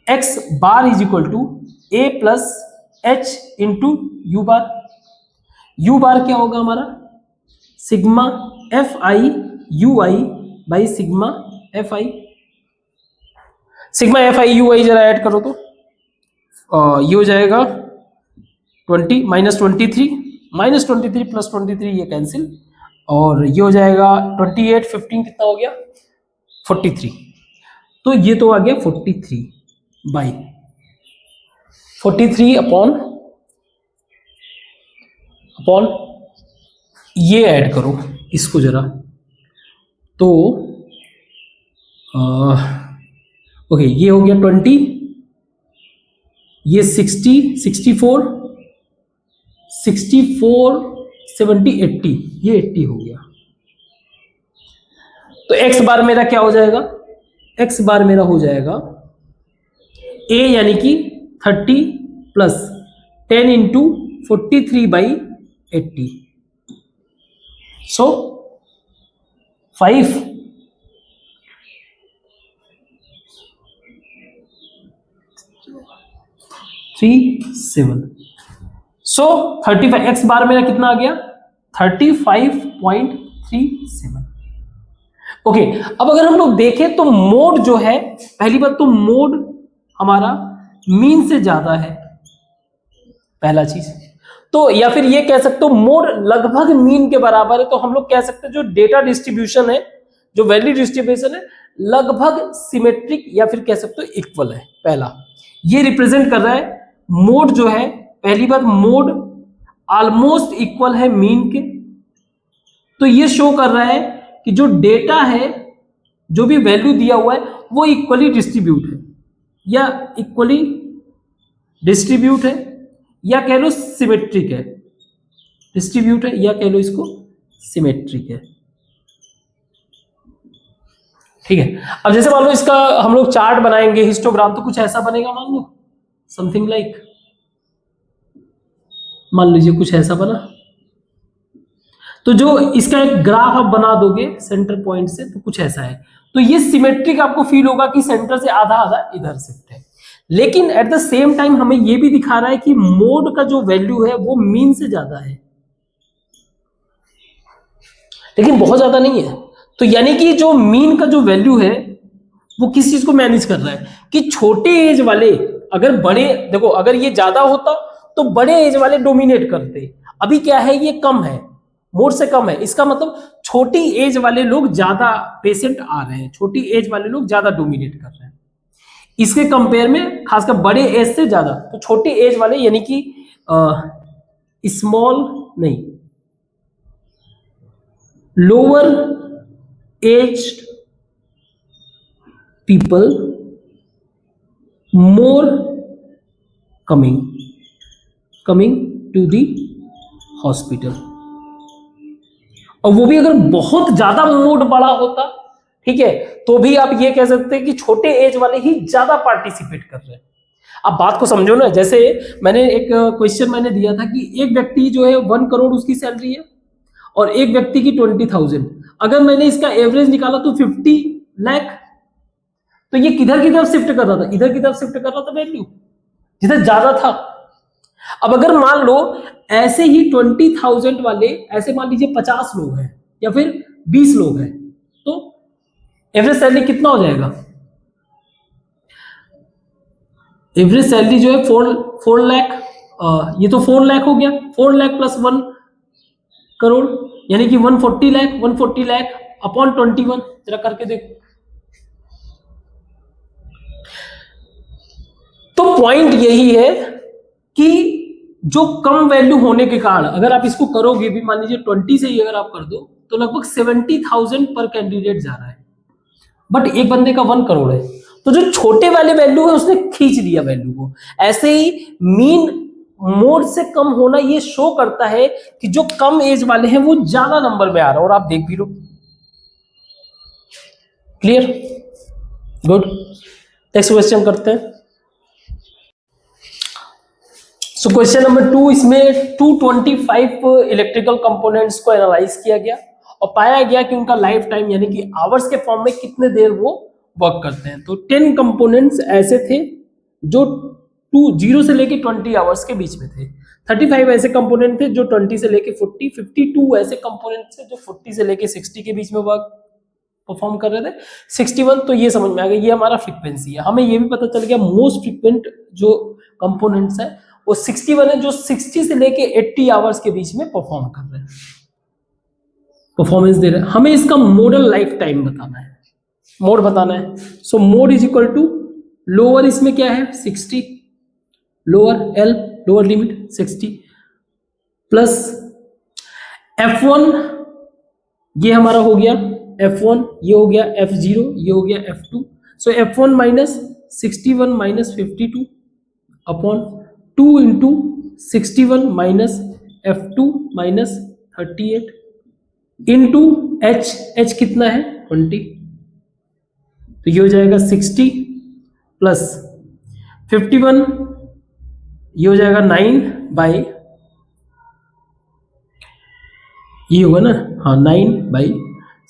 x bar is equal to a plus H into U bar. U bar क्या होगा हमारा, sigma F I U I by sigma F I. Sigma F I U I जरा add करो, तो ये हो जाएगा 20 माइनस 23 माइनस 23 प्लस 23, ये कैंसिल, और ये हो जाएगा 28 15 कितना हो गया 43। तो ये तो आ गया 43 बाई 43 अपॉन ये ऐड करो इसको जरा, तो ओके ये हो गया 20, ये 60 64 70 80, ये 80 हो गया। तो एक्स बार मेरा क्या हो जाएगा, एक्स बार मेरा हो जाएगा ए यानी कि 30 plus 10 into 43 by 80, so 5 37। So 35 X bar मेरा कितना आ गया 35.37। ओके, अब अगर हम लोग देखें तो मोड जो है, पहली बात तो मोड हमारा मीन से ज्यादा है, पहला चीज तो, या फिर ये कह सकते हो मोड लगभग मीन के बराबर है। तो हम लोग कह सकते हैं जो डेटा डिस्ट्रीब्यूशन है, जो वैल्यू डिस्ट्रीब्यूशन है, लगभग सिमेट्रिक या फिर कह सकते हो इक्वल है। पहला ये रिप्रेजेंट कर रहा है मोड जो है, पहली बात मोड ऑलमोस्ट इक्वल है मीन के। तो ये शो कर रहा है कि जो डेटा है, जो भी वैल्यू दिया हुआ है, वो इक्वली डिस्ट्रीब्यूट है या इक्वली डिस्ट्रीब्यूट है, या कह लो सिमेट्रिक है। डिस्ट्रीब्यूट है या कह लो इसको सिमेट्रिक है। ठीक है। अब जैसे मान लो इसका हम लोग चार्ट बनाएंगे, हिस्टोग्राम, तो कुछ ऐसा बनेगा, मान लो समथिंग लाइक, मान लीजिए कुछ ऐसा बना। तो जो इसका एक ग्राफ आप बना दोगे सेंटर पॉइंट से, तो कुछ ऐसा है। तो ये सिमेट्रिक आपको फील होगा कि सेंटर से आधा आधा इधर शिफ्ट है, लेकिन एट द सेम टाइम हमें ये भी दिखा रहा है कि मोड का जो वैल्यू है वो मीन से ज्यादा है, लेकिन बहुत ज्यादा नहीं है। तो यानी कि जो मीन का जो वैल्यू है वो किस चीज को मैनेज कर रहा है कि छोटे एज वाले, अगर बड़े, देखो अगर ये ज्यादा होता तो बड़े एज वाले डोमिनेट करते, अभी क्या है ये कम है, मोड से कम है, इसका मतलब छोटी एज वाले लोग ज्यादा पेशेंट आ रहे हैं, छोटी एज वाले लोग ज्यादा डोमिनेट कर रहे हैं इसके कंपेयर में, खासकर बड़े एज से ज्यादा। तो छोटी एज वाले यानी कि स्मॉल नहीं, lower aged people more coming to the hospital. और वो भी अगर बहुत ज्यादा मोड बड़ा होता, ठीक है, तो भी आप ये कह सकते हैं कि छोटे एज वाले ही ज्यादा पार्टिसिपेट कर रहे हैं। आप बात को समझो ना, जैसे मैंने एक क्वेश्चन मैंने दिया था कि एक व्यक्ति जो है 1 करोड़ उसकी सैलरी है और एक व्यक्ति की 20,000, अगर मैंने इसका एवरेज निकाला तो 50 लाख, तो ये किधर की तरफ शिफ्ट कर रहा था, इधर की तरफ शिफ्ट कर रहा था वैल्यू, जिधर ज्यादा था। अब अगर मान लो ऐसे ही 20,000 वाले, ऐसे मान लीजिए 50 लोग हैं या फिर 20 लोग हैं, तो एवरेज सैलरी कितना हो जाएगा? एवरेज सैलरी जो है 4 लाख, ये तो 4 लाख हो गया, 4 लाख प्लस 1 करोड़ यानी कि 140 लाख अपॉन 21, जरा करके देखो। तो पॉइंट यही है कि जो कम वैल्यू होने के कारण अगर आप इसको करोगे भी, मान लीजिए 20 से ही अगर आप कर दो तो लगभग 70,000 पर कैंडिडेट जा रहा है, बट एक बंदे का 1 करोड़ है, तो जो छोटे वाले वैल्यू है उसने खींच लिया वैल्यू को। ऐसे ही मीन मोड से कम होना ये शो करता है कि जो कम एज वाले हैं वो ज्यादा नंबर में आ रहा है, और आप देख भी लो। क्लियर? गुड। नेक्स्ट क्वेश्चन करते हैं। सो क्वेश्चन नंबर 2, इसमें 225 इलेक्ट्रिकल कंपोनेंट्स को एनालाइज किया गया और पाया गया कि उनका लाइफ टाइम यानी कि आवर्स के फॉर्म में कितने देर वो वर्क करते हैं। तो 10 कंपोनेंट्स ऐसे थे जो 0 से लेके 20 आवर्स के बीच में थे, 35 ऐसे कंपोनेंट थे जो 20 से लेके 40, 52 ऐसे कंपोनेंट थे जो 40 से लेके 60 के बीच में वर्क परफॉर्म कर रहे थे, 61 तो ये समझ में आ गया ये हमारा फ्रीक्वेंसी है। हमें ये भी पता चल गया मोस्ट फ्रीक्वेंट जो कंपोनेंट्स है वो 61 है, जो 60 से लेके 80 आवर्स के बीच में परफॉर्म कर रहे हैं, परफॉर्मेंस दे रहे हैं। हमें इसका मॉडल लाइफ टाइम बताना है, मोड बताना है। So mode is equal to lower, इसमें क्या है 60, lower L lower limit 60 plus F1, ये हमारा हो गया F1, ये हो गया F0, ये हो गया F2। सो F1 minus 61 minus 52 upon 2 into 61 minus F2 minus 38 into H कितना है 20, तो ये हो जाएगा 60 प्लस 51, ये हो जाएगा 9 बाई, ये होगा ना, हाँ 9 बाई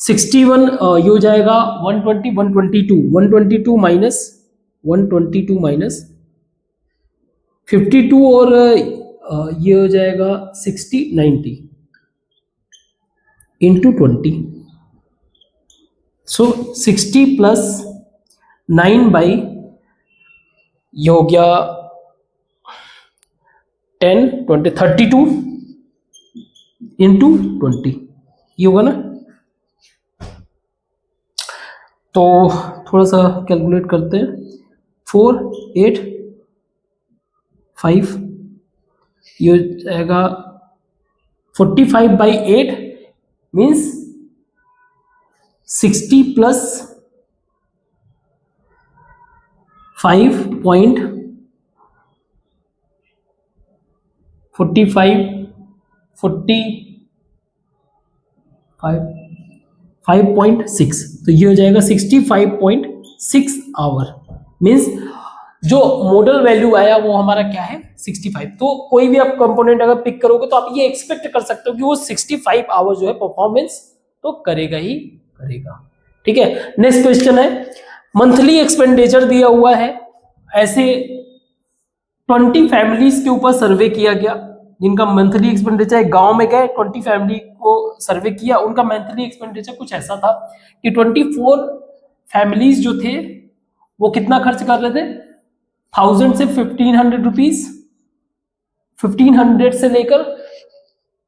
61, ये हो जाएगा 120, 122 माइनस 122 माइनस 52 और ये हो जाएगा 60, 90 इंटू 20। सो 60 प्लस 9 बाई, ये हो गया 10, 20, 32 इंटू 20, ये होगा ना। तो थोड़ा सा कैलकुलेट करते हैं, 4, 8, 5, ये हो जाएगा 45 बाई 8 मीन्स 60 प्लस 5.6, तो ये हो जाएगा 65.6 आवर। मीन्स जो मॉडल वैल्यू आया वो हमारा क्या है 65। तो कोई भी आप कंपोनेंट अगर पिक करोगे तो आप ये एक्सपेक्ट कर सकते हो कि वो 65 आवर जो है परफॉर्मेंस तो करेगा ही करेगा। ठीक है, नेक्स्ट क्वेश्चन है, मंथली एक्सपेंडिचर दिया हुआ है, ऐसे 20 फैमिलीज के ऊपर सर्वे किया गया जिनका मंथली एक्सपेंडिचर है, गांव में गए 20 फैमिली वो सर्वे किया, उनका मंथली एक्सपेंडिचर कुछ ऐसा था कि 24 फैमिलीज जो थे वो कितना खर्च कर रहे थे, 1000 से 1500 रुपीज, 1500 से लेकर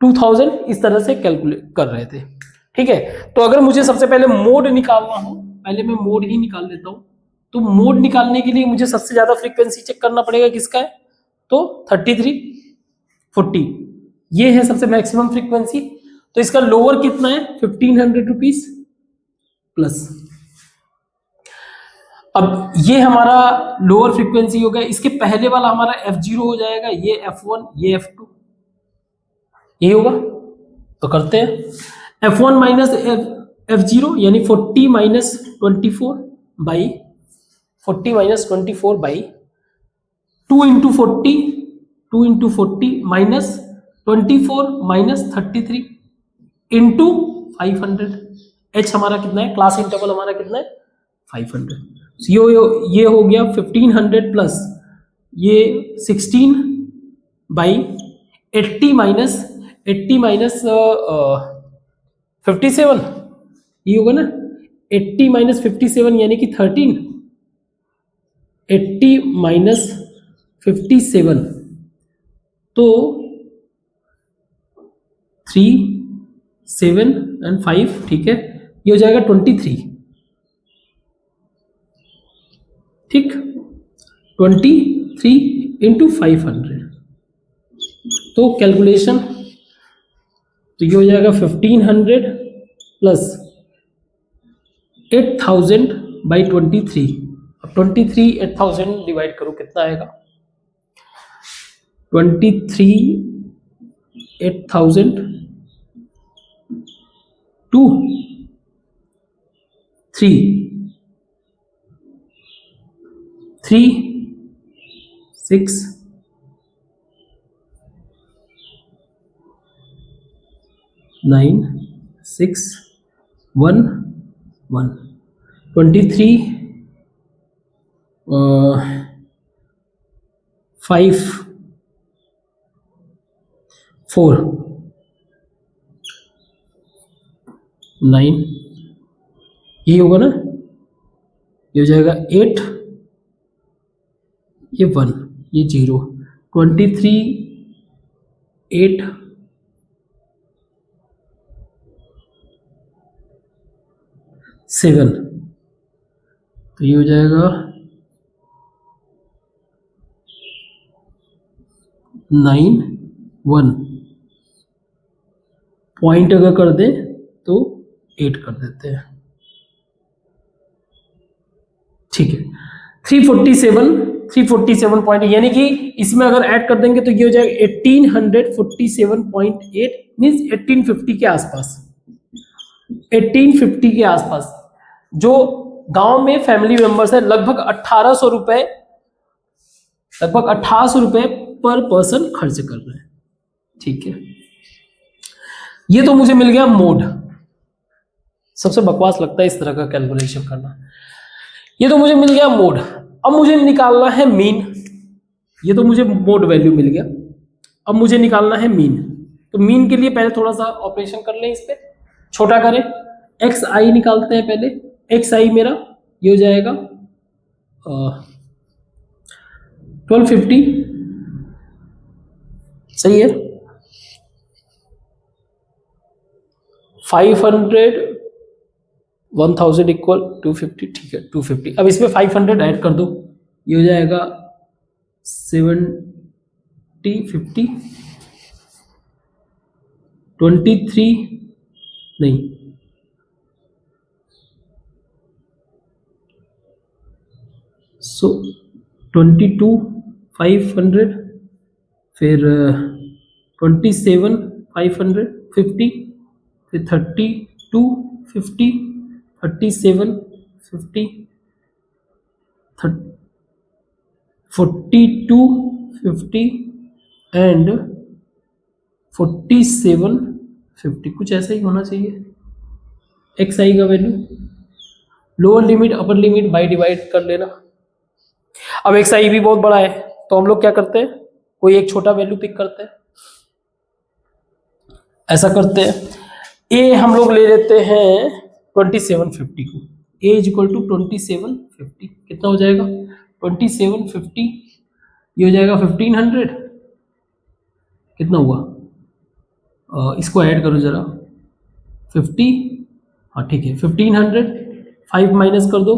2000 इस तरह से कैलकुलेट कर रहे थे। ठीक है, तो अगर मुझे सबसे पहले मोड निकालना हो, पहले मैं मोड ही निकाल लेता हूं। तो मोड निकालने के लिए मुझे सबसे ज्यादा फ्रीक्वेंसी चेक करना पड़ेगा, किसका है, तो 3340 ये है सबसे मैक्सिमम फ्रीक्वेंसी। तो इसका लोअर कितना है, 1500 रुपीज प्लस। अब ये हमारा लोअर फ्रीक्वेंसी हो गया। इसके पहले वाला हमारा F0 हो जाएगा, ये F1 ये F2 ये होगा। तो करते हैं F1 माइनस F0 यानी 40 minus 24 by 40 minus 24 by 2 into 40 2 into 40 minus 24 minus 33 into 500। H हमारा कितना है, क्लास इंटरवल हमारा कितना है, 500। ये हो गया 1500 प्लस ये 16 बाई 80 माइनस 57 ये होगा ना, 80 माइनस 57 यानी कि 13, 80 माइनस 57 तो 3 7 एंड 5, ठीक है, ये हो जाएगा 23। ठीक, 23 इंटू 500 तो कैलकुलेशन, तो ये हो जाएगा 1500 प्लस 8000 बाई 23। अब 23 8000 डिवाइड करो, कितना आएगा, 23 8000 2 3 3 6 9 6 1 1 23 5 4 9 ये होगा ना, ये हो जाएगा 8 ये 1 ये 0 23 8 7 तो ये हो जाएगा 9 1 पॉइंट अगर कर दें तो 8 कर देते हैं। ठीक है, 347 पॉइंट, यानी कि इसमें अगर ऐड कर देंगे तो ये हो जाएगा 1847.8 मीन्स 1850 के आसपास, 1850 के आसपास जो गांव में फैमिली मेंबर्स है लगभग 1800 रुपए पर पर्सन खर्च कर रहे हैं। ठीक है, ये तो मुझे मिल गया मोड। सबसे बकवास लगता है इस तरह का कैलकुलेशन करना। ये तो मुझे मिल गया मोड, अब मुझे निकालना है मीन। ये तो मुझे मोड वैल्यू मिल गया, अब मुझे निकालना है मीन। तो मीन के लिए पहले थोड़ा सा ऑपरेशन कर लें, इस पे छोटा करें, एक्स आई निकालते हैं पहले। एक्स आई मेरा ये हो जाएगा 1250, सही है, 500 1000 इक्वल 250, ठीक है 250। अब इसमें 500 ऐड कर दो, ये हो जाएगा 70 50 23 नहीं 22 500 फिर 27 500 50 फिर 32 50 37 50 42 50 एंड 47 50, कुछ ऐसा ही होना चाहिए। एक्स आई का value lower limit upper limit by divide कर लेना। अब एक्स आई भी बहुत बड़ा है तो हम लोग क्या करते हैं, कोई एक छोटा वैल्यू पिक करते हैं। ऐसा करते हैं, ए हम लोग ले लेते हैं 2750 को, ए इज इक्वल टू 2750, कितना हो जाएगा 2750, ये हो जाएगा 1500, कितना हुआ, इसको ऐड करो जरा 50, हाँ ठीक है 1500, 5 माइनस कर दो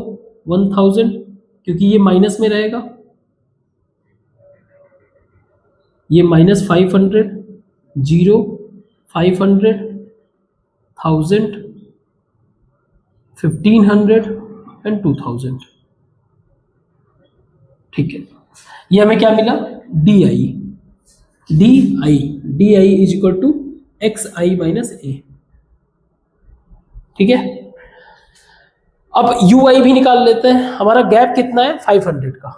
1000, क्योंकि ये माइनस में रहेगा, ये -500, 0, 500, 1000, 1500 एंड 2000, ठीक है। ये हमें क्या मिला, D I is equal to X I minus A, ठीक है। अब यू आई भी निकाल लेते हैं, हमारा गैप कितना है 500 का,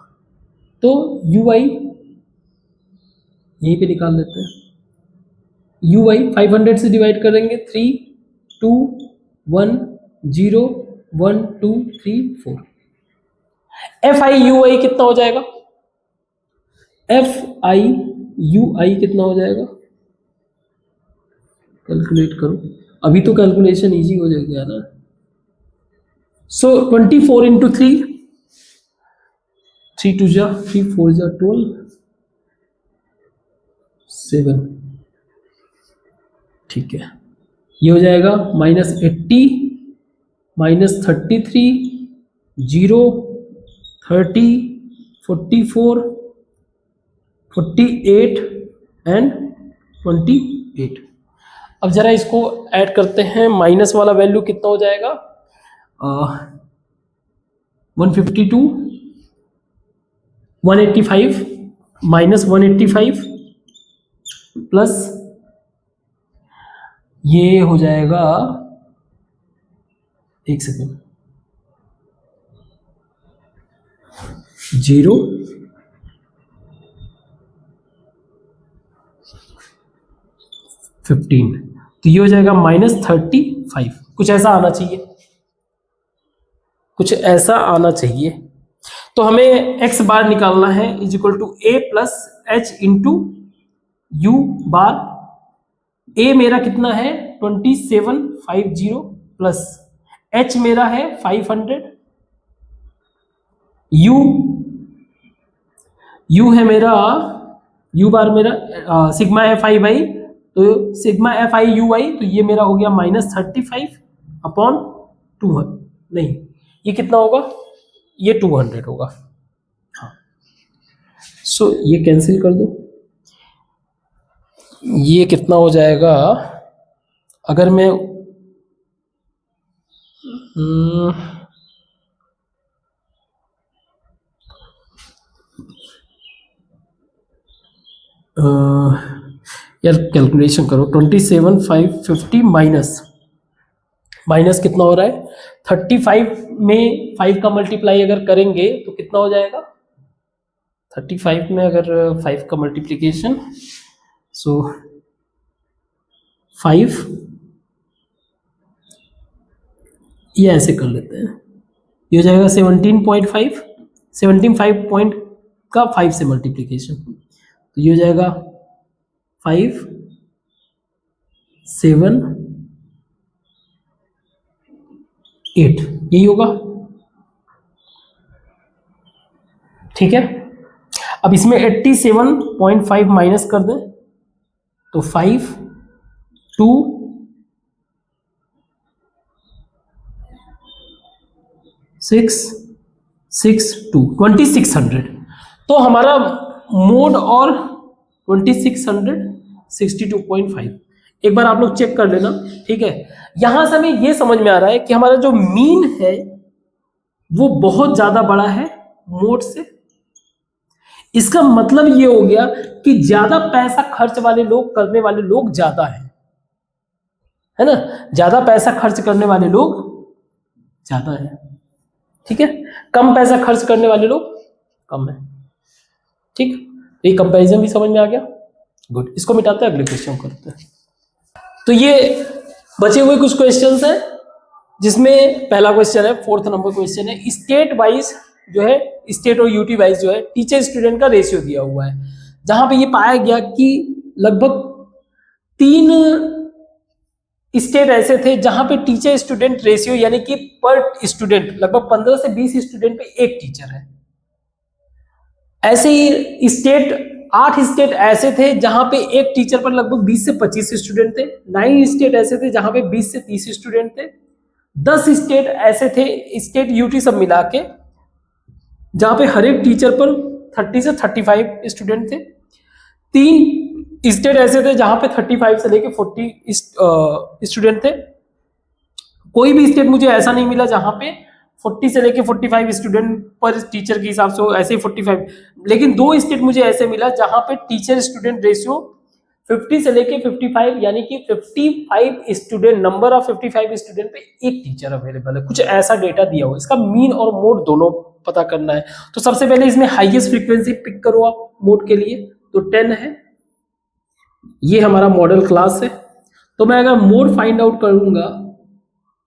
तो यू आई यहीं पे निकाल लेते हैं, यू आई 500 से डिवाइड करेंगे 3, 2, 1, 0, 1, 2, 3, 4, एफ आई यू आई कितना हो जाएगा, एफ आई यू आई कितना हो जाएगा, कैलकुलेट करो, अभी तो कैलकुलेशन इजी हो जाएगा ना। सो 24 इंटू 3, 3 2 जा 3 4 जा 12, 7, ठीक है। ये हो जाएगा -80, -33, 0, 30, 44, 48 एंड 28। अब जरा इसको ऐड करते हैं, माइनस वाला वैल्यू कितना हो जाएगा, 152, 185, -185 प्लस ये हो जाएगा, एक सेकेंड, 0, 15, तो ये हो जाएगा -35, कुछ ऐसा आना चाहिए, कुछ ऐसा आना चाहिए। तो हमें x बार निकालना है, is equal to a plus H into U bar. a मेरा कितना है 2750 प्लस h मेरा है 500, u है मेरा, u बार मेरा सिग्मा एफ आई बाई, तो सिग्मा एफ आई यू आई, तो ये मेरा हो गया -35 अपॉन 200, नहीं ये कितना होगा, ये 200 होगा, हाँ। सो ये कैंसिल कर दो, ये कितना हो जाएगा, अगर मैं यार कैलकुलेशन करो, 27,550 माइनस कितना हो रहा है 35 में 5 का मल्टीप्लाई अगर करेंगे तो कितना हो जाएगा, 35 में अगर 5 का मल्टीप्लीकेशन, सो 5, ये ऐसे कर लेते हैं, ये हो जाएगा 17.5, 17.5 पॉइंट का 5 से मल्टीप्लीकेशन, तो ये हो जाएगा 5, 7, 8, यही होगा, ठीक है। अब इसमें 87.5 माइनस कर दें तो 5, 2, 6, 6, 2, 2600, तो हमारा मोड और 2662.5, एक बार आप लोग चेक कर लेना, ठीक है। यहां से हमें ये समझ में आ रहा है कि हमारा जो मीन है वो बहुत ज्यादा बड़ा है मोड से। इसका मतलब ये हो गया कि ज्यादा पैसा खर्च वाले लोग, करने वाले लोग ज्यादा है ना, ज्यादा पैसा खर्च करने वाले लोग ज्यादा है, ठीक है। कम पैसा खर्च करने वाले लोग कम है, ठीक। ये कंपैरिजन भी समझ में आ गया, गुड। इसको मिटाते हैं, अगले क्वेश्चन करते हैं। तो ये बचे हुए कुछ क्वेश्चंस हैं, जिसमें पहला क्वेश्चन है, 4th नंबर क्वेश्चन है, स्टेट वाइज जो है, स्टेट और यूटी वाइज जो है टीचर स्टूडेंट का रेशियो दिया हुआ है, जहां पे ये पाया गया कि लगभग 3 स्टेट ऐसे थे जहां पे टीचर स्टूडेंट रेशियो यानी कि पर स्टूडेंट लगभग 15 से 20 स्टूडेंट पे एक टीचर है। ऐसे ही स्टेट 8 स्टेट ऐसे थे जहां पे एक टीचर पर लगभग 20 से 25 स्टूडेंट थे। 9 स्टेट ऐसे थे जहां पे 20 से 30 स्टूडेंट थे। 10 स्टेट ऐसे थे, स्टेट यूटी सब मिला के, जहां पे हर एक टीचर पर 30 से 35 स्टूडेंट थे। 3 स्टेट ऐसे थे जहां पे 35 से लेके 40 स्टूडेंट थे। कोई भी स्टेट मुझे ऐसा नहीं मिला जहां पे 40 से लेके 45 स्टूडेंट पर टीचर के हिसाब से हो, ऐसे ही 45। लेकिन 2 स्टेट मुझे ऐसे मिला जहां पे टीचर स्टूडेंट रेशियो 50 से लेके 55 यानी कि 55 स्टूडेंट, नंबर ऑफ 55 स्टूडेंट पे एक टीचर अवेलेबल है। कुछ ऐसा डेटा दिया हो, इसका मीन और मोड दोनों पता करना है। तो सबसे पहले इसमें हाईएस्ट फ्रीक्वेंसी पिक करो आप मोड के लिए, तो 10 है। ये हमारा मॉडल क्लास है। तो मैं अगर मोड फाइंड आउट करूंगा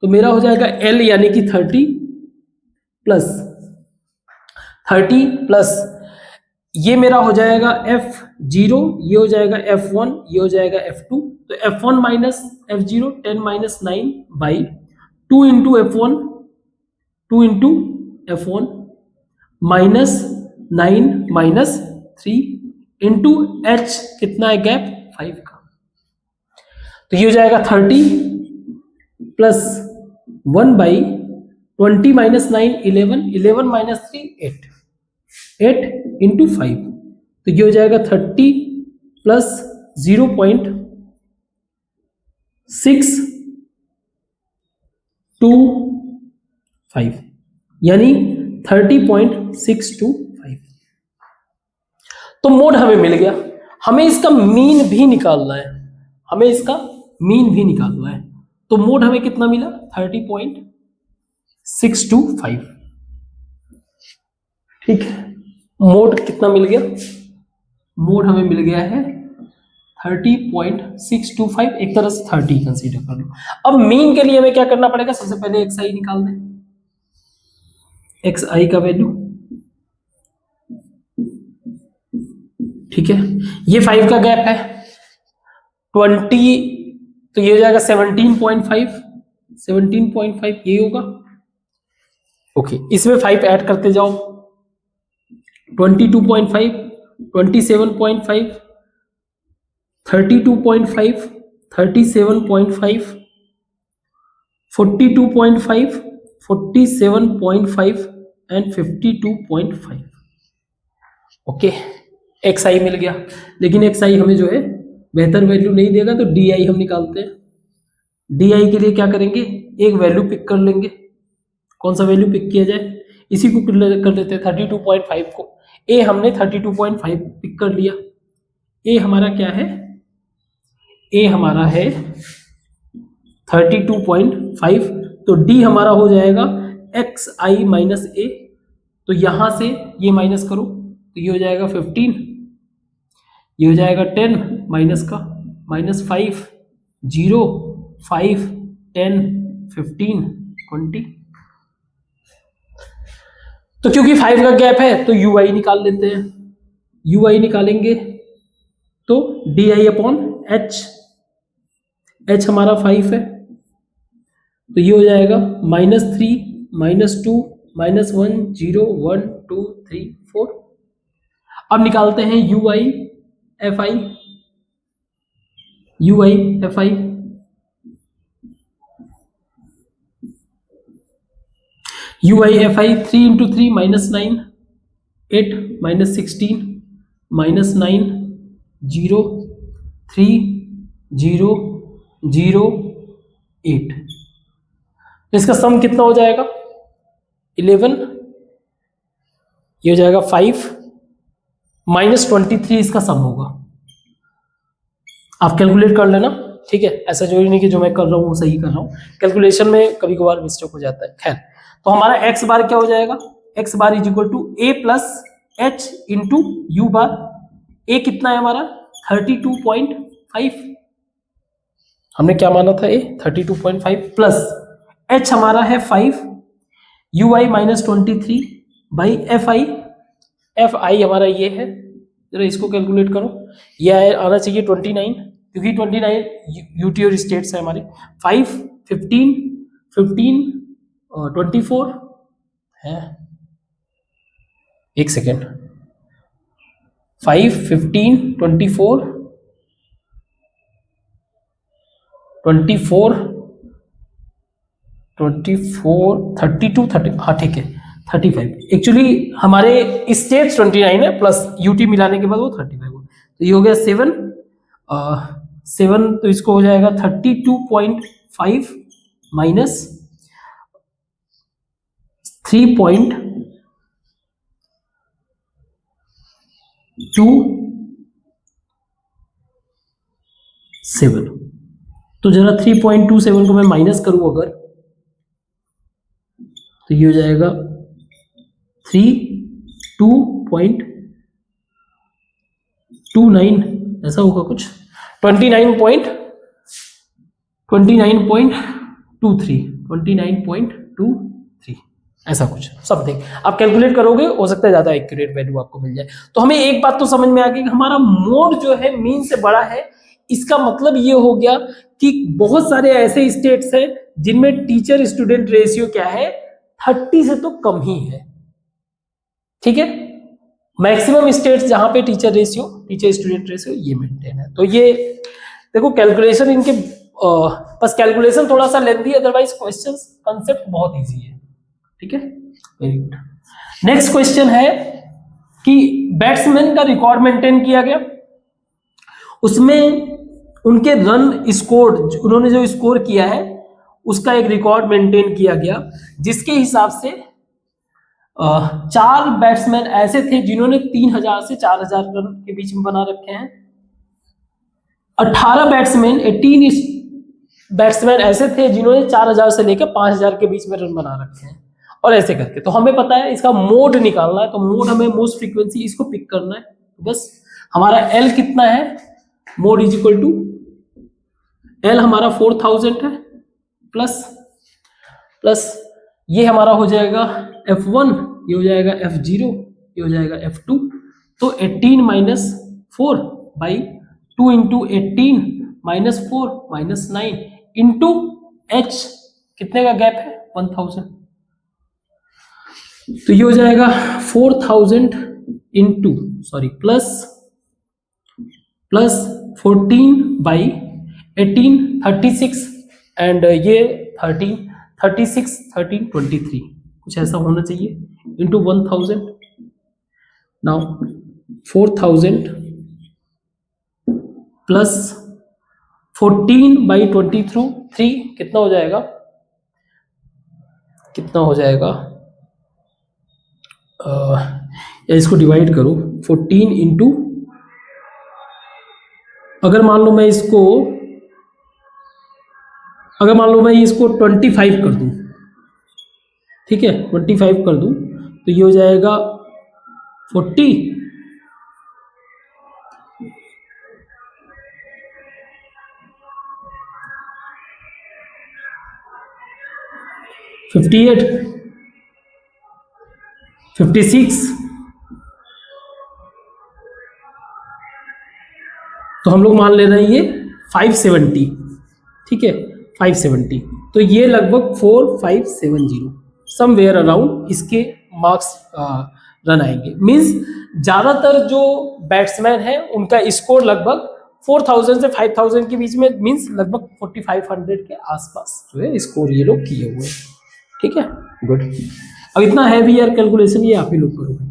तो मेरा हो जाएगा L यानी कि 30 प्लस ये मेरा हो जाएगा F0, ये हो जाएगा F1, ये हो जाएगा F2। तो F1 minus F0 10 minus 9 by 2 into F1, 2 into F1 minus 9 minus 3 into H कितना है गैप 5 का। तो ये हो जाएगा 30 plus 1 by 20 minus 9 11, 11 minus 3 8 into 5। तो ये हो जाएगा 30 प्लस 0.625 यानी 30.625। तो मोड हमें मिल गया। हमें इसका मीन भी निकालना है, तो मोड हमें कितना मिला 30.625। ठीक है, मोड कितना मिल गया, मोड हमें मिल गया है 30.625, एक तरह से 30 कंसीडर कर लो। अब मीन के लिए हमें क्या करना पड़ेगा, सबसे पहले xi निकाल दें। xi का वैल्यू, ठीक है, ये 5 का गैप है 20, तो ये हो जाएगा 17.5 ये होगा। ओके, इसमें 5 ऐड करते जाओ, 22.5, 27.5, 32.5, 37.5, 42.5, 47.5 एंड 52.5। ओके, xi मिल गया। लेकिन xi हमें जो है बेहतर वैल्यू नहीं देगा, तो di हम निकालते हैं। di के लिए क्या करेंगे, एक वैल्यू पिक कर लेंगे। कौन सा वैल्यू पिक किया जाए, इसी को कर लेते हैं 32.5 को। a हमने 32.5 पिक कर लिया। a हमारा क्या है, a हमारा है 32.5, तो d हमारा हो जाएगा xi माइनस a। तो यहां से ये माइनस करो, तो ये हो जाएगा 15, ये हो जाएगा 10 माइनस का माइनस 5 0 5 10 15 20। तो क्योंकि 5 का गैप है तो ui निकाल लेते हैं। ui निकालेंगे तो di अपॉन h, h हमारा 5 है, तो ये हो जाएगा -3 -2 -1 0 1 2 3 4। अब निकालते हैं ui fi, ui fi ui fi 3 into 3 -9 8 -16 -9 0 3 0 0 8। तो इसका सम कितना हो जाएगा 11, ये हो जाएगा 5 -23 इसका सम होगा। आप कैलकुलेट कर लेना, ठीक है, ऐसा जरूरी नहीं कि जो मैं कर रहा हूँ वो सही कर रहा हूँ, कैलकुलेशन में कभी कभार मिस्टेक हो जाता है। खैर, तो हमारा x बार क्या हो जाएगा, x bar is equal to a plus h into U bar. a कितना है हमारा 32.5, हमने क्या माना था, a 32.5 प्लस h हमारा है 5 ui माइनस 23 बाई fi हमारा ये है, जरा इसको कैलकुलेट करो, ये आना चाहिए 29 क्योंकि 29 यूटी और स्टेट्स है हमारे। 5, 15, 15 और 24 है, एक सेकेंड, 5, 15, 24, 24, 32, 30, हाँ ठीक है 35। एक्चुअली हमारे स्टेट्स 29 है प्लस यूटी मिलाने के बाद वो 35 हो, तो ये हो गया 7, 7, तो इसको हो जाएगा 32.5 माइनस 3.27। तो जरा 3.27 को मैं माइनस करूं अगर, तो ये हो जाएगा 32.29, ऐसा होगा कुछ, 29.23, ऐसा कुछ समथिंग। आप कैलकुलेट करोगे, हो सकता है ज्यादा एक्यूरेट वैल्यू आपको मिल जाए। तो हमें एक बात तो समझ में आ गई कि हमारा मोड जो है मीन से बड़ा है। इसका मतलब ये हो गया कि बहुत सारे ऐसे स्टेट्स हैं जिनमें टीचर स्टूडेंट रेशियो क्या है, 30 से तो कम ही है। ठीक है, मैक्सिमम स्टेट्स जहां पे टीचर स्टूडेंट रेशियो ये मेंटेन है। तो ये देखो कैलकुलेशन इनके बस कैलकुलेशन थोड़ा सा लेंथी, अदरवाइज क्वेश्चंस कंसेप्ट बहुत इजी है। ठीक है, वेरी गुड। नेक्स्ट क्वेश्चन है कि बैट्समैन का रिकॉर्ड मेंटेन किया गया, उसमें उनके रन स्कोर, उन्होंने जो स्कोर किया है उसका एक रिकॉर्ड मेंटेन किया गया, जिसके हिसाब से 4 बैट्समैन ऐसे थे जिन्होंने 3000 से 4000 रन के बीच में बना रखे हैं। 18 बैट्समैन ऐसे थे जिन्होंने 4000 से लेकर 5000 के बीच में रन बना रखे हैं, और ऐसे करके। तो हमें पता है इसका मोड निकालना है, तो मोड हमें मोस्ट फ्रीक्वेंसी इसको पिक करना है। बस हमारा एल कितना है, mode is equal to L हमारा 4000 है, प्लस ये हमारा हो जाएगा F1, ये हो जाएगा F0, ये हो जाएगा F2। तो 18 minus 4 by 2 into 18 minus 4 minus 9 into H, कितने का गैप है, 1000। तो ये हो जाएगा 4000 इंटू प्लस 14 बाई 18 36 एंड ये 13 36 13 23, कुछ ऐसा होना चाहिए, इंटू 1000। नाउ 4000 प्लस 14 बाई 23 कितना हो जाएगा, या इसको डिवाइड करो 14 इंटू, अगर मान लो मैं इसको 25 कर दूं, ठीक है 25 कर दूं, तो ये हो जाएगा 40 58 56, तो हम लोग मान ले रहे हैं ये 570, ठीक है 570। तो ये लगभग 4570 समवेयर अराउंड इसके मार्क्स रन आएंगे। मींस ज्यादातर जो बैट्समैन है उनका स्कोर लगभग 4000 से 5000 के बीच में, मींस लगभग 4500 के आसपास जो है स्कोर ये लोग किए हुए हैं। ठीक है, गुड। अब इतना हैवी यार कैलकुलेशन ये आप ही लोग करोगे।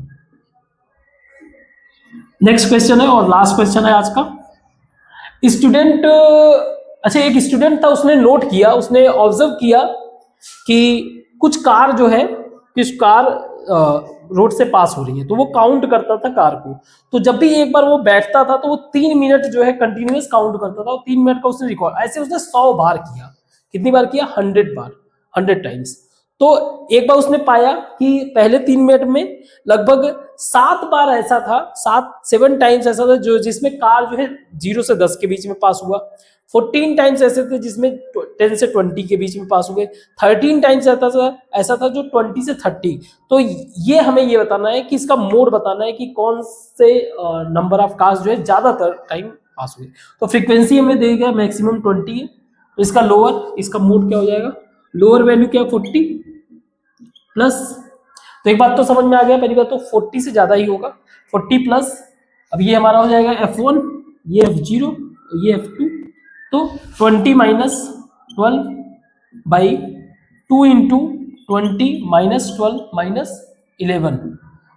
नेक्स्ट क्वेश्चन है और लास्ट क्वेश्चन है आज का। स्टूडेंट, अच्छा एक स्टूडेंट था, उसने नोट किया, उसने ऑब्जर्व किया कि कुछ कार जो है, कुछ कार रोड से पास हो रही है, तो वो काउंट करता था कार को। तो जब भी एक बार वो बैठता था तो वो 3 मिनट जो है कंटिन्यूअस काउंट करता था, और 3 मिनट का उसने रिकॉर्ड, ऐसे उसने 100 बार किया। कितनी बार किया, 100 बार, 100 टाइम्स। तो एक बार उसने पाया कि पहले 3 मिनट में लगभग 7 बार ऐसा था, 7 टाइम्स ऐसा था जो जिसमें कार जो है 0 से 10 के बीच में पास हुआ। 14 टाइम्स ऐसे थे जिसमें 10 से 20 के बीच में पास हुए। 13 टाइम्स ऐसा था जो 20 से 30। तो ये हमें ये बताना है कि इसका मोड बताना है कि कौन से नंबर ऑफ कार्स जो है ज्यादातर टाइम पास हुए। तो फ्रीक्वेंसी हमें देगा मैक्सिमम 20 है, तो इसका लोअर, इसका मोड क्या हो जाएगा, लोअर वैल्यू क्या 40 प्लस, तो एक बात तो समझ में आ गया, पहली बात तो 40 से ज्यादा ही होगा, 40 प्लस, अब ये हमारा हो जाएगा F1, ये F0, ये F2, तो 20 minus 12 by 2 into 20 minus 12 minus 11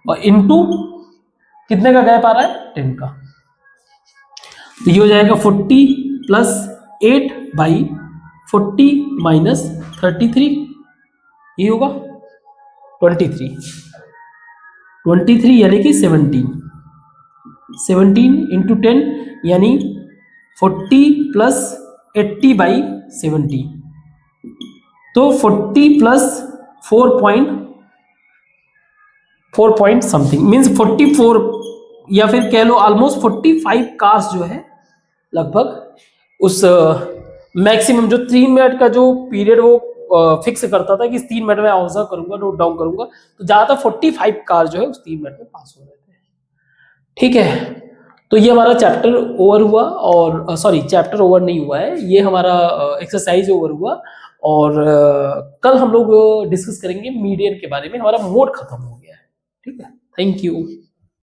और इंटू कितने का गैप आ रहा है 10 का, तो ये हो जाएगा 40 प्लस 8 बाई 40 माइनस 33, ये होगा 23 यानी कि 17 इंटू 10 यानी 40 प्लस 80 बाई 70, तो 40 प्लस 4 पॉइंट समथिंग मीन्स 44, या फिर कह लो ऑलमोस्ट 45 कार्स जो है लगभग उस मैक्सिमम जो 3 मिनट का जो पीरियड वो फिक्स करता था कि 3 मिनट में ऑब्जर्व करूंगा, नोट डाउन करूंगा, तो ज्यादातर 45 कार जो है उस 3 मिनट में पास हो रहे थे। ठीक है, तो ये हमारा चैप्टर ओवर हुआ, और सॉरी चैप्टर ओवर नहीं हुआ है, ये हमारा एक्सरसाइज ओवर हुआ, और कल हम लोग डिस्कस करेंगे मीडियन के बारे में, हमारा मोड खत्म हो गया है। ठीक है, थैंक यू।